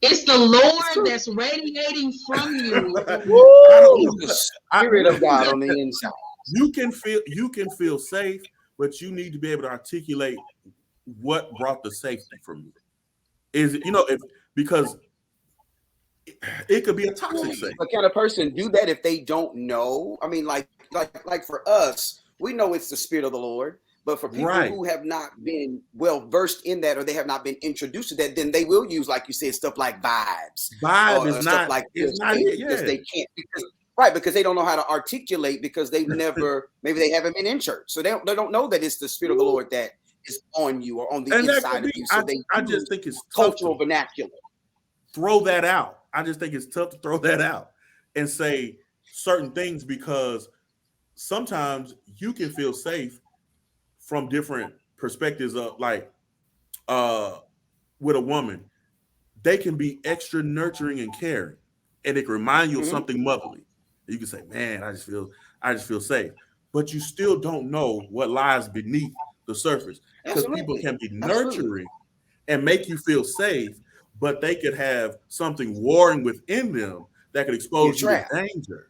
It's the Lord that's radiating from you. The spirit of God on the inside. You can feel safe, but you need to be able to articulate what brought the safety from you. Is it, because it could be a toxic safe. But can a person do that if they don't know? I mean, like for us, we know it's the spirit of the Lord. But for people who have not been well versed in that, or they have not been introduced to that, then they will use, like you said, stuff like vibes. Vibe is stuff not like it's this. not it. Yeah. They can't because they don't know how to articulate, because they've never maybe they haven't been in church, so they don't know that it's the spirit of the Lord that is on you or on the inside of you. So I just think it's cultural vernacular. throw that out. I just think it's tough to throw that out and say certain things because sometimes you can feel safe from different perspectives of like uh with a woman, they can be extra nurturing and caring, and it can remind you of Mm-hmm. something motherly. You can say, "Man, I just feel safe," but you still don't know what lies beneath the surface because people Absolutely. can be Absolutely. nurturing and make you feel safe, but they could have something warring within them that could Be a expose you to trap. danger.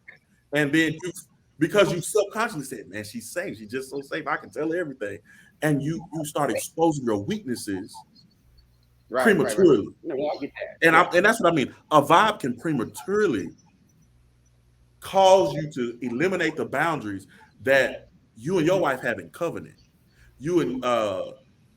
And then you, because you subconsciously said, "Man, she's safe. She's just so safe. I can tell her everything," and you start exposing your weaknesses Right. prematurely. No, I get that. And Yeah. and that's what I mean. A vibe can prematurely cause you to eliminate the boundaries that you and your wife have in covenant. You and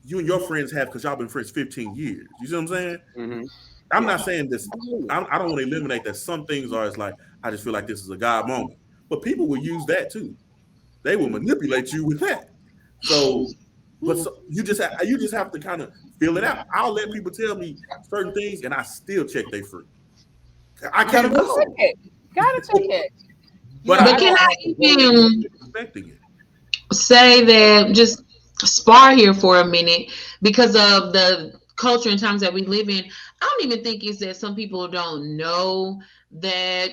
you and your friends have because y'all been friends 15 years. You see what I'm saying? Mm-hmm. I'm Yeah. not saying this. Absolutely. I don't want to eliminate that. Some things are as like I just feel like this is a God moment, but people will use that too. They will manipulate you with that. So, but you just have to kind of feel it out. I'll let people tell me certain things, and I still check they fruit. I You gotta can't Gotta help check know. it, it. Gotta check it. You but know, I But I can don't I have to go in even expecting it. say that just spar here for a minute because of the culture and times that we live in? I don't even think it's that some people don't know that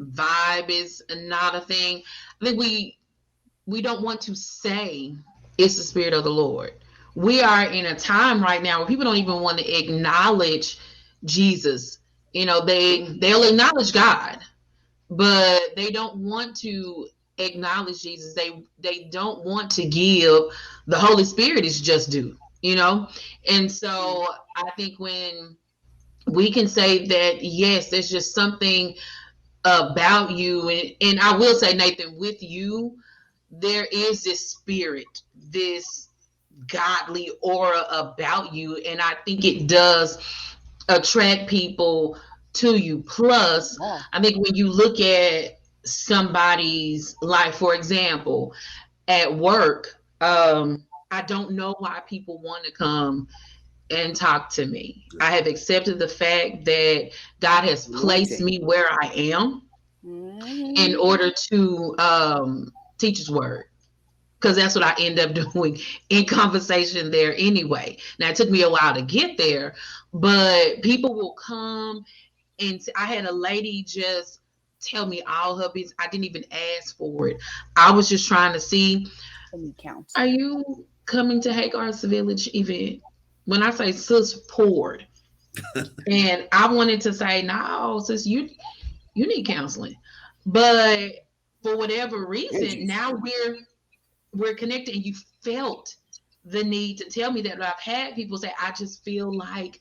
vibe is not a thing. I think we don't want to say it's the spirit of the Lord. We are in a time right now where people don't even want to acknowledge Jesus. You know, they'll acknowledge God, but they don't want to acknowledge Jesus. They don't want to give the Holy Spirit is just due, you know? And so I think when we can say that yes, there's just something about you, and I will say, Nathan, with you, there is this spirit, this godly aura about you, and I think it does attract people to you. Plus, yeah. I think when you look at somebody's life, for example, at work, I don't know why people want to come and talk to me. I have accepted the fact that God has placed Anointing. me where I am in Mm-hmm. order to teach His word, because that's what I end up doing in conversation there anyway. Now, it took me a while to get there, but people will come, and I had a lady just tell me all her business. I didn't even ask for it. I was just trying to see, I need are counseling. you coming to Hagar's Village event? When I say sis poured, and I wanted to say, no, sis, you need counseling. But for whatever And reason, Jesus. now we're connected, and you felt the need to tell me that. But I've had people say, I just feel like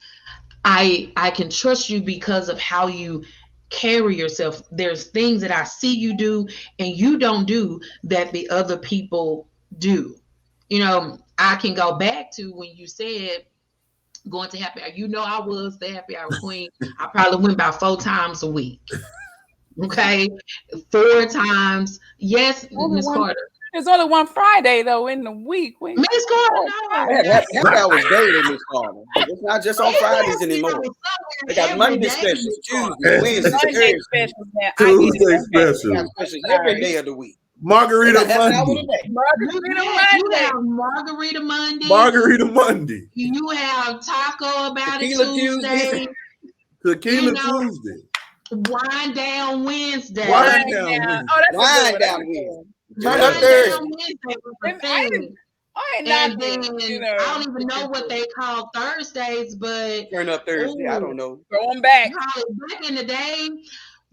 I can trust you because of how you carry yourself. There's things that I see you do and you don't do that the other people do. You know, I can go back to when you said going to happy hour. You know, I was the happy hour queen. I probably went about 4 times a week. Okay, 4 times. Yes, Only Miss one. Carter. There's only one Friday though in the week. We ain't Miss got Carter, four no, They Fridays. have no. happy hours daily, Miss Carter. It's not just on It's Fridays happy anymore. hour They somewhere got every Monday day, specials, Miss Tuesday, Carter. Wednesday, Monday Thursday. specials now. I get it. Tuesday Okay. They got special, specials every Sorry. day of the week. They Margarita got happy hour Monday, today. Margarita You Monday. have Margarita Monday. Margarita Monday, You have Taco About It Tequila Tuesday. Tuesday. You Tequila know, Tuesday, Wine Down Wednesday. Wind Wine Down down. Wednesday. Oh, that's a good Wine one. That's down a good Wednesday. one. Turn up Wine Yeah. Thursday. Down Wednesday was the And thing. I ain't And knocking, then I don't even know what they call Thursdays, but Turn up Thursday. I oh, don't know. going back. back in the day,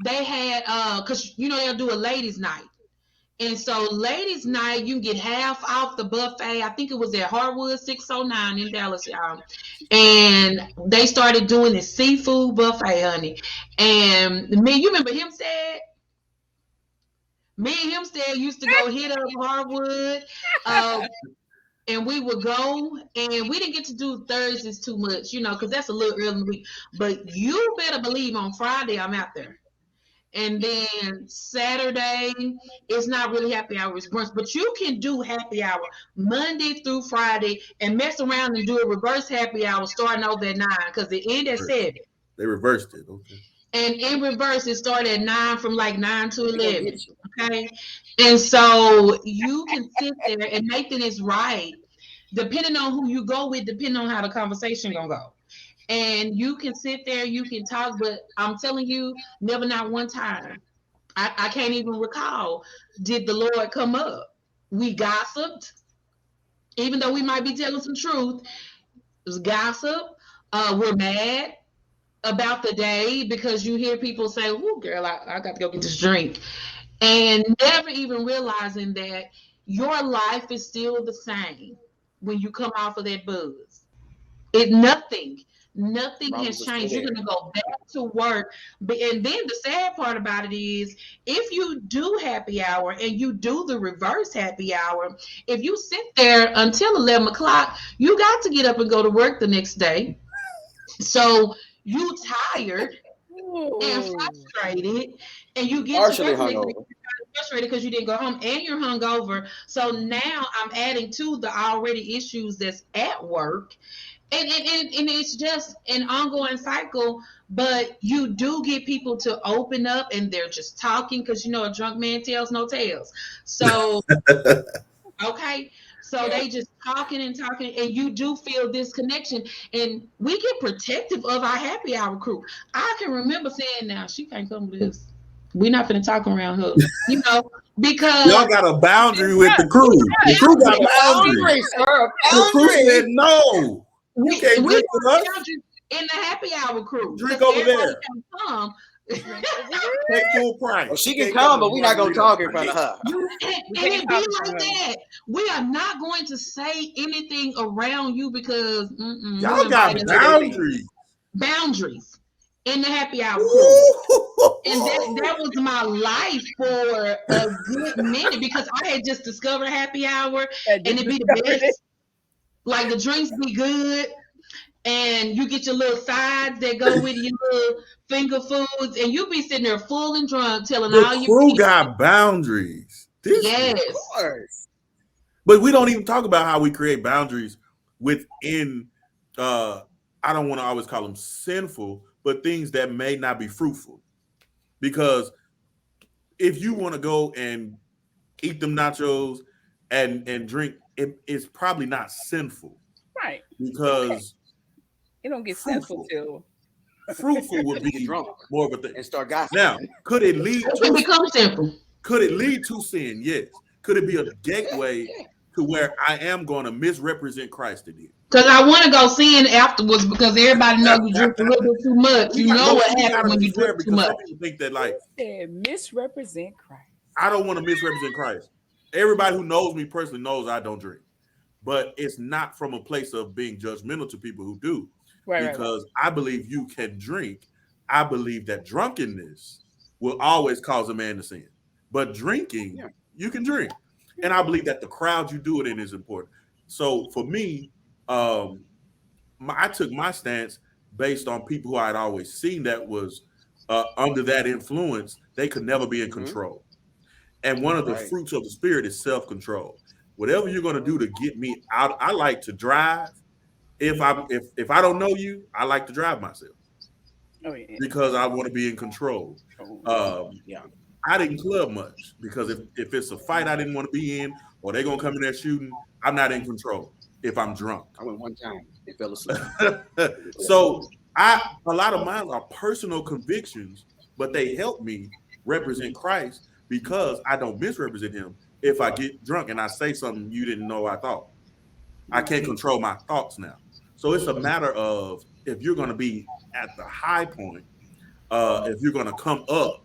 they had cause you know they'll do a ladies' night. And so ladies' night, you can get half off the buffet. I think it was at Harwood 609 in Dallas, y'all. And they started doing the seafood buffet, honey. And me, you remember him said, me and him said used to go hit up Harwood. Uh, and we would go, and we didn't get to do Thursdays too much, you know, because that's a little early in the week. But you better believe on Friday I'm out there. And then Saturday, it's not really happy hour, it's brunch, but you can do happy hour Monday through Friday and mess around and do a reverse happy hour starting over at 9 because it end at 7. They reversed it. Okay. And in reverse, it started at 9 from like 9 to They gonna 11. get you. Okay. And so you can sit there, and Nathan is right. Depending on who you go with, depending on how the conversation gonna go. And you can sit there, you can talk, but I'm telling you, never not one time. I can't even recall. Did the Lord come up? We gossiped, even though we might be telling some truth. It was gossip. We're mad about the day because you hear people say, "Oh, girl, I got to go get this drink," and never even realizing that your life is still the same when you come off of that buzz. It nothing has Problems are still changed. You're there. gonna go back to work. And then the sad part about it is if you do happy hour and you do the reverse happy hour, if you sit there until 11 o'clock, you got to get up and go to work the next day. So you tired and Ooh. frustrated, and you get to Partially work the next day hungover. frustrated because you didn't go home and you're hungover. So now I'm adding to the already issues that's at work, and it's just an ongoing cycle. But you do get people to open up, and they're just talking because a drunk man tells no tales. So okay, so they just talking and talking, and you do feel this connection, and we get protective of our happy hour crew. I can remember saying, "Now she can't come to this. We're not gonna talk around her," Y'all because got a boundary with the It's crew. The crew got boundaries. Boundary, sir. The crew said Boundary. no. You we can't we drink want with us. boundaries in the happy hour crew Drink because over everybody there. can come. drink over there. Pay full price. Well, she You can can't come, to but we're not gonna margarita talk in front night. of her. And We it can't be talk to like her. that. We are not going to say anything around you because you Y'all got invited Until us. they leave. boundaries. Boundaries in the happy hour crew. And that Ooh. was my life for a good minute because I had just discovered happy hour I and just it be the discovered it. best. Like the drinks be good and you get your little sides that go with your little finger foods and you be sitting there full and drunk telling The all your crew people, got boundaries. This is, Of yes. course. but we don't even talk about how we create boundaries within. I don't want to always call them sinful, but things that may not be fruitful. Because if you want to go and eat them nachos and drink, it's probably not sinful Right. Okay. because It don't get sinful fruitful. till Fruitful would You get be drunk more of a thing. and start Now, gossiping. could it lead It can to become simple. could it lead to sin? Yes. Could it be a Yeah, gateway yeah. to where I am going to misrepresent Christ again? Because I want to go sin afterwards because everybody knows you drink a little bit too much. We You got know no. what We happens gotta when be you fair drink too because much. some people think that like said misrepresent Christ. I don't want to misrepresent Christ. Everybody who knows me personally knows I don't drink, but it's not from a place of being judgmental to people who do, Right. because I believe you can drink. I believe that drunkenness will always cause a man to sin, but drinking Yeah. you can drink, and I believe that the crowd you do it in is important. So for me, um, I took my stance based on people who I'd always seen that was under that influence. They could never be in Mm-hmm. control. And one of the Right. fruits of the spirit is self-control. Whatever you're going to do to get me out, I like to drive. If I don't know you, I like to drive myself Oh yeah. because I want to be in control. Oh, Um, Yeah. I didn't club much because if it's a fight I didn't want to be in or they're gonna come in there shooting, I'm not in control if I'm drunk. I went one time and fell asleep. So a lot of mine are personal convictions, but they help me represent Christ because I don't misrepresent him. If I get drunk and I say something you didn't know I thought, I can't control my thoughts now. So it's a matter of if you're going to be at the high point, if you're going to come up.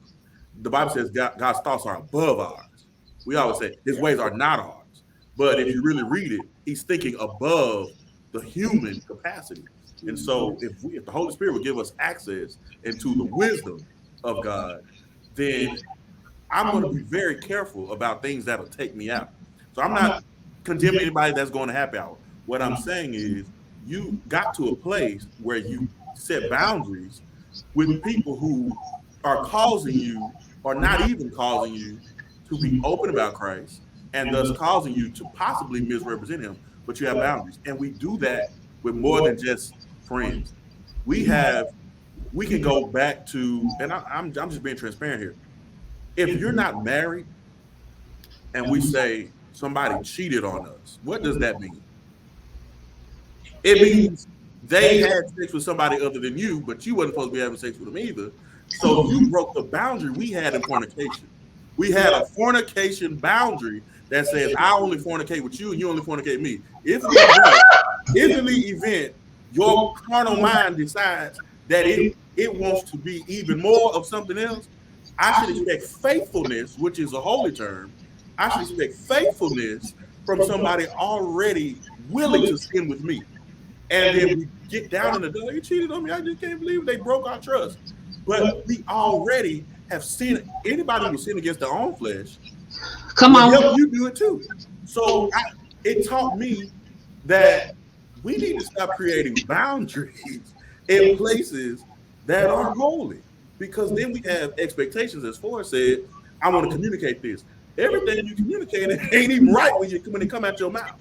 The Bible says God's thoughts are above ours. We always say his ways are not ours. But if you really read it, he's thinking above the human capacity. And so if the Holy Spirit would give us access into the wisdom of God, then I'm going to be very careful about things that'll take me out. So I'm not condemning anybody that's going to happy hour. What I'm saying is you got to a place where you set boundaries with people who are causing you or not even causing you to be open about Christ and thus causing you to possibly misrepresent him, but you have boundaries. And we do that with more than just friends. We have we can go back to, and I'm just being transparent here. If you're not married and we say somebody cheated on us, what does that mean? It means they had sex with somebody other than you, but you wasn't supposed to be having sex with them either. So you broke the boundary we had in fornication. We had a fornication boundary that says I only fornicate with you and you only fornicate me. If in the event your carnal mind decides that it wants to be even more of something else, I should expect faithfulness, which is a holy term. I should expect faithfulness from somebody already willing to sin with me. And then we get down in the door. You cheated on me. I just can't believe it. They broke our trust. But we already have sinned. Anybody who sin against their own flesh Come will help on. you do it too. So it taught me that we need to stop creating boundaries in places that are holy. Because then we have expectations, as Forrest said, I want to communicate this. Everything you communicate ain't even right when it come out your mouth.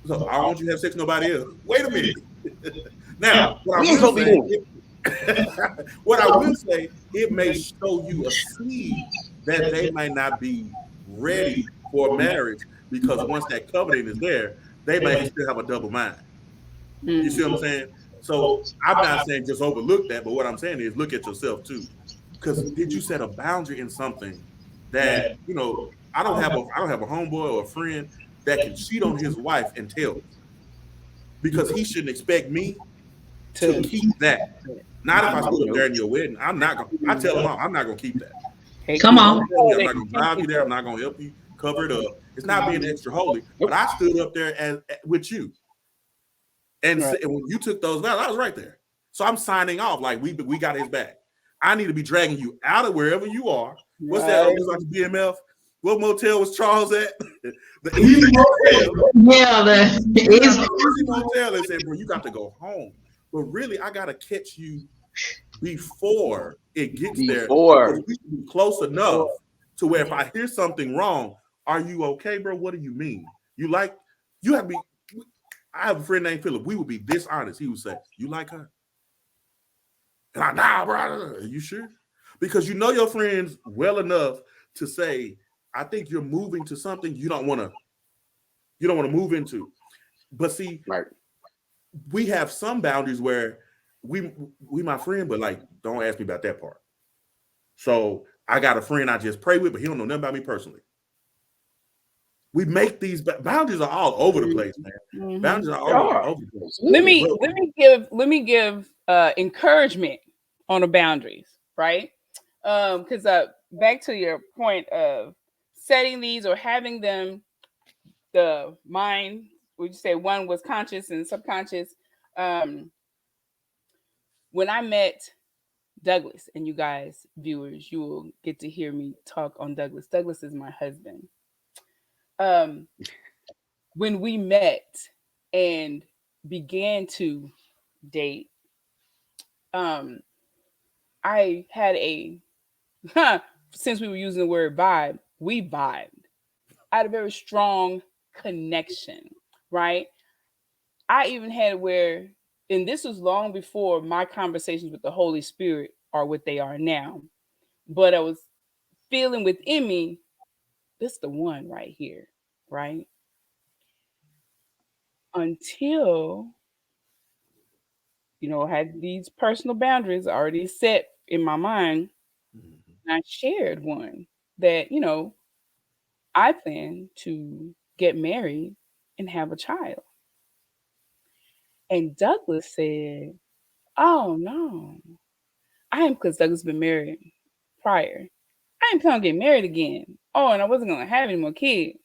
So I don't want you to have sex with nobody else. Wait a minute. Now, what I will say, what I will say, it may show you a seed that they might not be ready for marriage because once that covenant is there, they may still have a double mind. You see what I'm saying? So I'm not saying just overlook that, but what I'm saying is look at yourself too. Because did you set a boundary in something that, I don't have a homeboy or a friend that can cheat on his wife and tell me because he shouldn't expect me to keep that. Not if I stood up there in your wedding. I'm not gonna. I tell them all, I'm not gonna keep that. Come Don't on. tell me I'm not gonna drive you there. I'm not gonna help you cover it up. It's not being extra holy. But I stood up there with you, and when you took those vows, I was right there. So I'm signing off. Like we got his back. I need to be dragging you out of wherever you are. What's that? What's like the BMF? What motel was Charles at? The Easy Motel. Yeah, The Easy Motel and said, bro, you got to go home. But really, I got to catch you before it gets there. Because we should be close enough to where if I hear something wrong, are you okay, bro? What do you mean? You have to be. I have a friend named Philip. We would be dishonest. He would say, you like her? And I, nah, bro. Are you sure? Because you know your friends well enough to say, I think you're moving to something you don't want to move into. But see, we have some boundaries where we my friend, but like, don't ask me about that part. So I got a friend I just pray with, but he don't know nothing about me personally. We make these boundaries are all over the place, man. Mm-hmm. Boundaries are all over the place. Let me give encouragement on the boundaries, right? Because back to your point of setting these or having them, the mind, would you say one was conscious and subconscious? When I met Douglas, and you guys, viewers, you will get to hear me talk on Douglas. Douglas is my husband. When we met and began to date, I had since we were using the word vibe, we vibed. I had a very strong connection, right? I even had where, and this was long before my conversations with the Holy Spirit are what they are now, but I was feeling within me, this is the one right here, right? Until, I had these personal boundaries already set in my mind. And I shared one that, I plan to get married and have a child. And Douglas said, oh, no. Because Douglas been married prior. I ain't planning to get married again. Oh, and I wasn't going to have any more kids.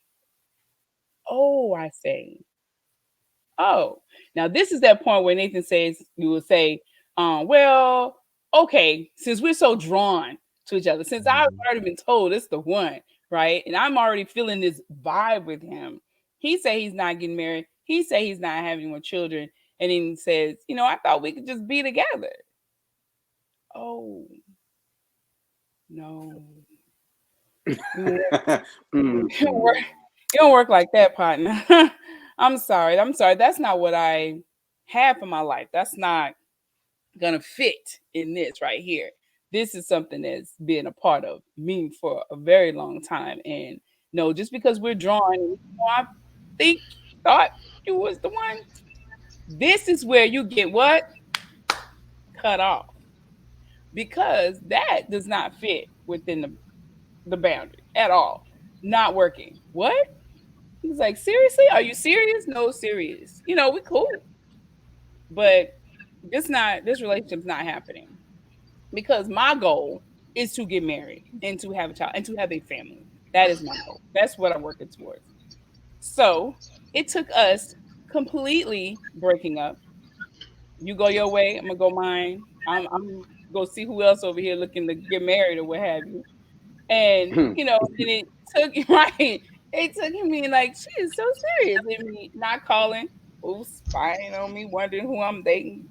Oh, I say. Oh, now this is that point where Nathan says, you will say, well, okay, since we're so drawn to each other, since I've already been told it's the one, right? And I'm already feeling this vibe with him. He said he's not getting married. He said he's not having more children. And then he says, I thought we could just be together. Oh, no. It don't work like that, partner. I'm sorry. That's not what I have for my life. That's not gonna fit in this right here. This is something that's been a part of me for a very long time. And no, just because we're drawn, I think thought you was the one. This is where you get what? Cut off. Because that does not fit within the boundary at all. Not working. What? He's like, seriously? Are you serious? No, serious. We cool. But this relationship's not happening. Because my goal is to get married and to have a child and to have a family. That is my goal. That's what I'm working towards. So it took us completely breaking up. You go your way, I'm gonna go mine. I'm go see who else over here looking to get married or what have you. And and it took right. It took him being like, she is so serious, and me not calling, who's spying on me, wondering who I'm dating,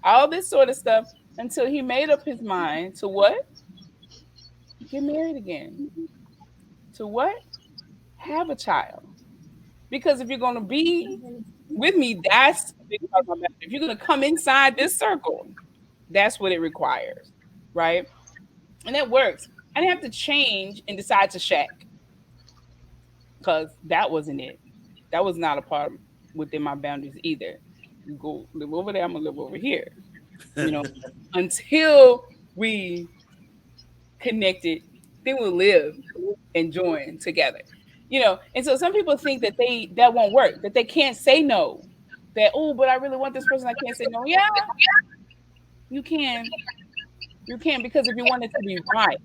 all this sort of stuff until he made up his mind to what? Get married again. To what? Have a child. Because if you're gonna be with me, that's a big part of my message. If you're gonna come inside this circle, that's what it requires, right? And that works. I didn't have to change and decide to shack because that wasn't it. That was not a part within my boundaries either. You go live over there, I'm gonna live over here. You know, until we connected, then we'll live and join together. And so some people think that that won't work, that they can't say no. That, oh, but I really want this person, I can't say no. Yeah, you can. You can, because if you want it to be right,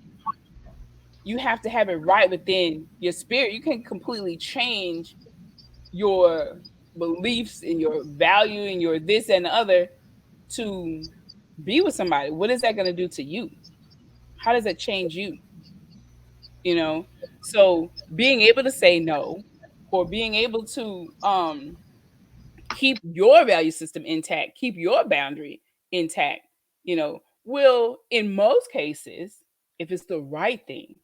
you have to have it right within your spirit. You can completely change your beliefs and your value and your this and the other to be with somebody. What is that going to do to you? How does that change you? So being able to say no, or being able to keep your value system intact, keep your boundary intact, will in most cases, if it's the right thing,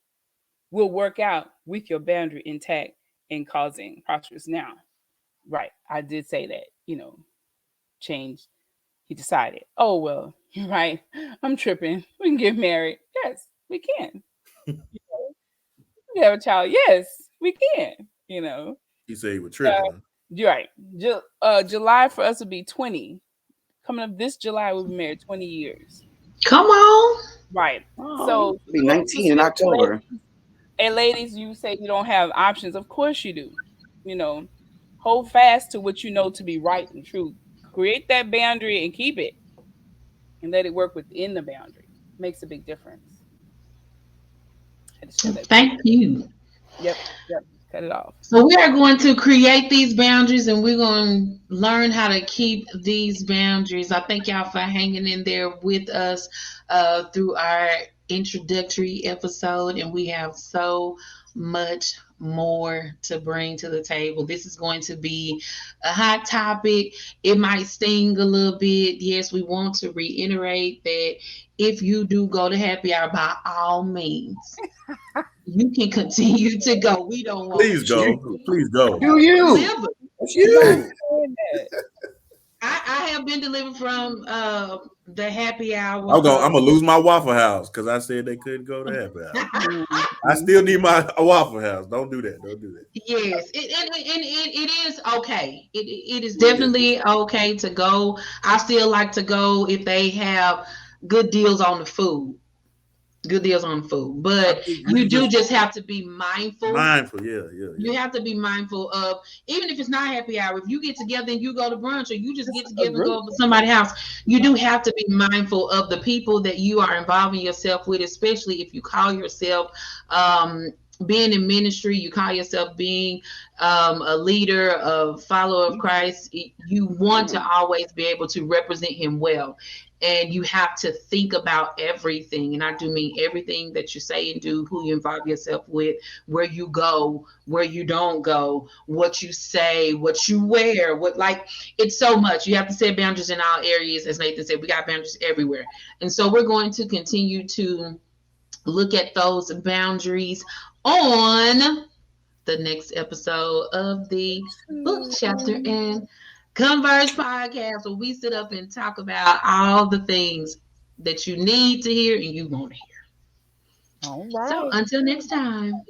will work out with your boundary intact and causing prosperous. Now, right, I did say that, change. He decided, oh, well, you're right, I'm tripping, we can get married. Yes, we can. We have a child. Yes, we can. He said he was So, tripping. Huh? you're right. July for us would be 20. Coming up this July, we'll be married 20 years. Come on. Right. Oh, So, I'll be 19 in October. and ladies, you say you don't have options. Of course you do. You know, hold fast to what you know to be right and true. Create that boundary and keep it, and let it work within the boundary. Makes a big difference. I had to share that. Thank you. Yep. Yep. Cut it off. So we are going to create these boundaries and we're going to learn how to keep these boundaries. I thank y'all for hanging in there with us through our introductory episode, and we have so much more to bring to the table. This is going to be a hot topic. It might sting a little bit. Yes, we want to reiterate that if you do go to happy hour, by all means, you can continue to go. We don't want Please you. go. Please go. Do you? Deliver. That's you. I have been delivered from the happy hour. I'm gonna lose my Waffle House because I said they couldn't go to happy hour. I still need my Waffle House. Don't do that. Don't do that. Yes, it is okay. It is definitely okay to go. I still like to go if they have good deals on the food. Good deals on food, but you do just have to be mindful. Mindful, yeah. You have to be mindful of, even if it's not happy hour, if you get together and you go to brunch, or you just get together and go over to somebody's house, you do have to be mindful of the people that you are involving yourself with, especially if you call yourself being in ministry, you call yourself being a leader, a follower of Christ. You want to always be able to represent him well. And you have to think about everything. And I do mean everything that you say and do, who you involve yourself with, where you go, where you don't go, what you say, what you wear, it's so much. You have to set boundaries in all areas. As Nathan said, we got boundaries everywhere. And so we're going to continue to look at those boundaries on the next episode of the book, chapter, and Converse podcast where we sit up and talk about all the things that you need to hear and you want to hear. All So right. until next time.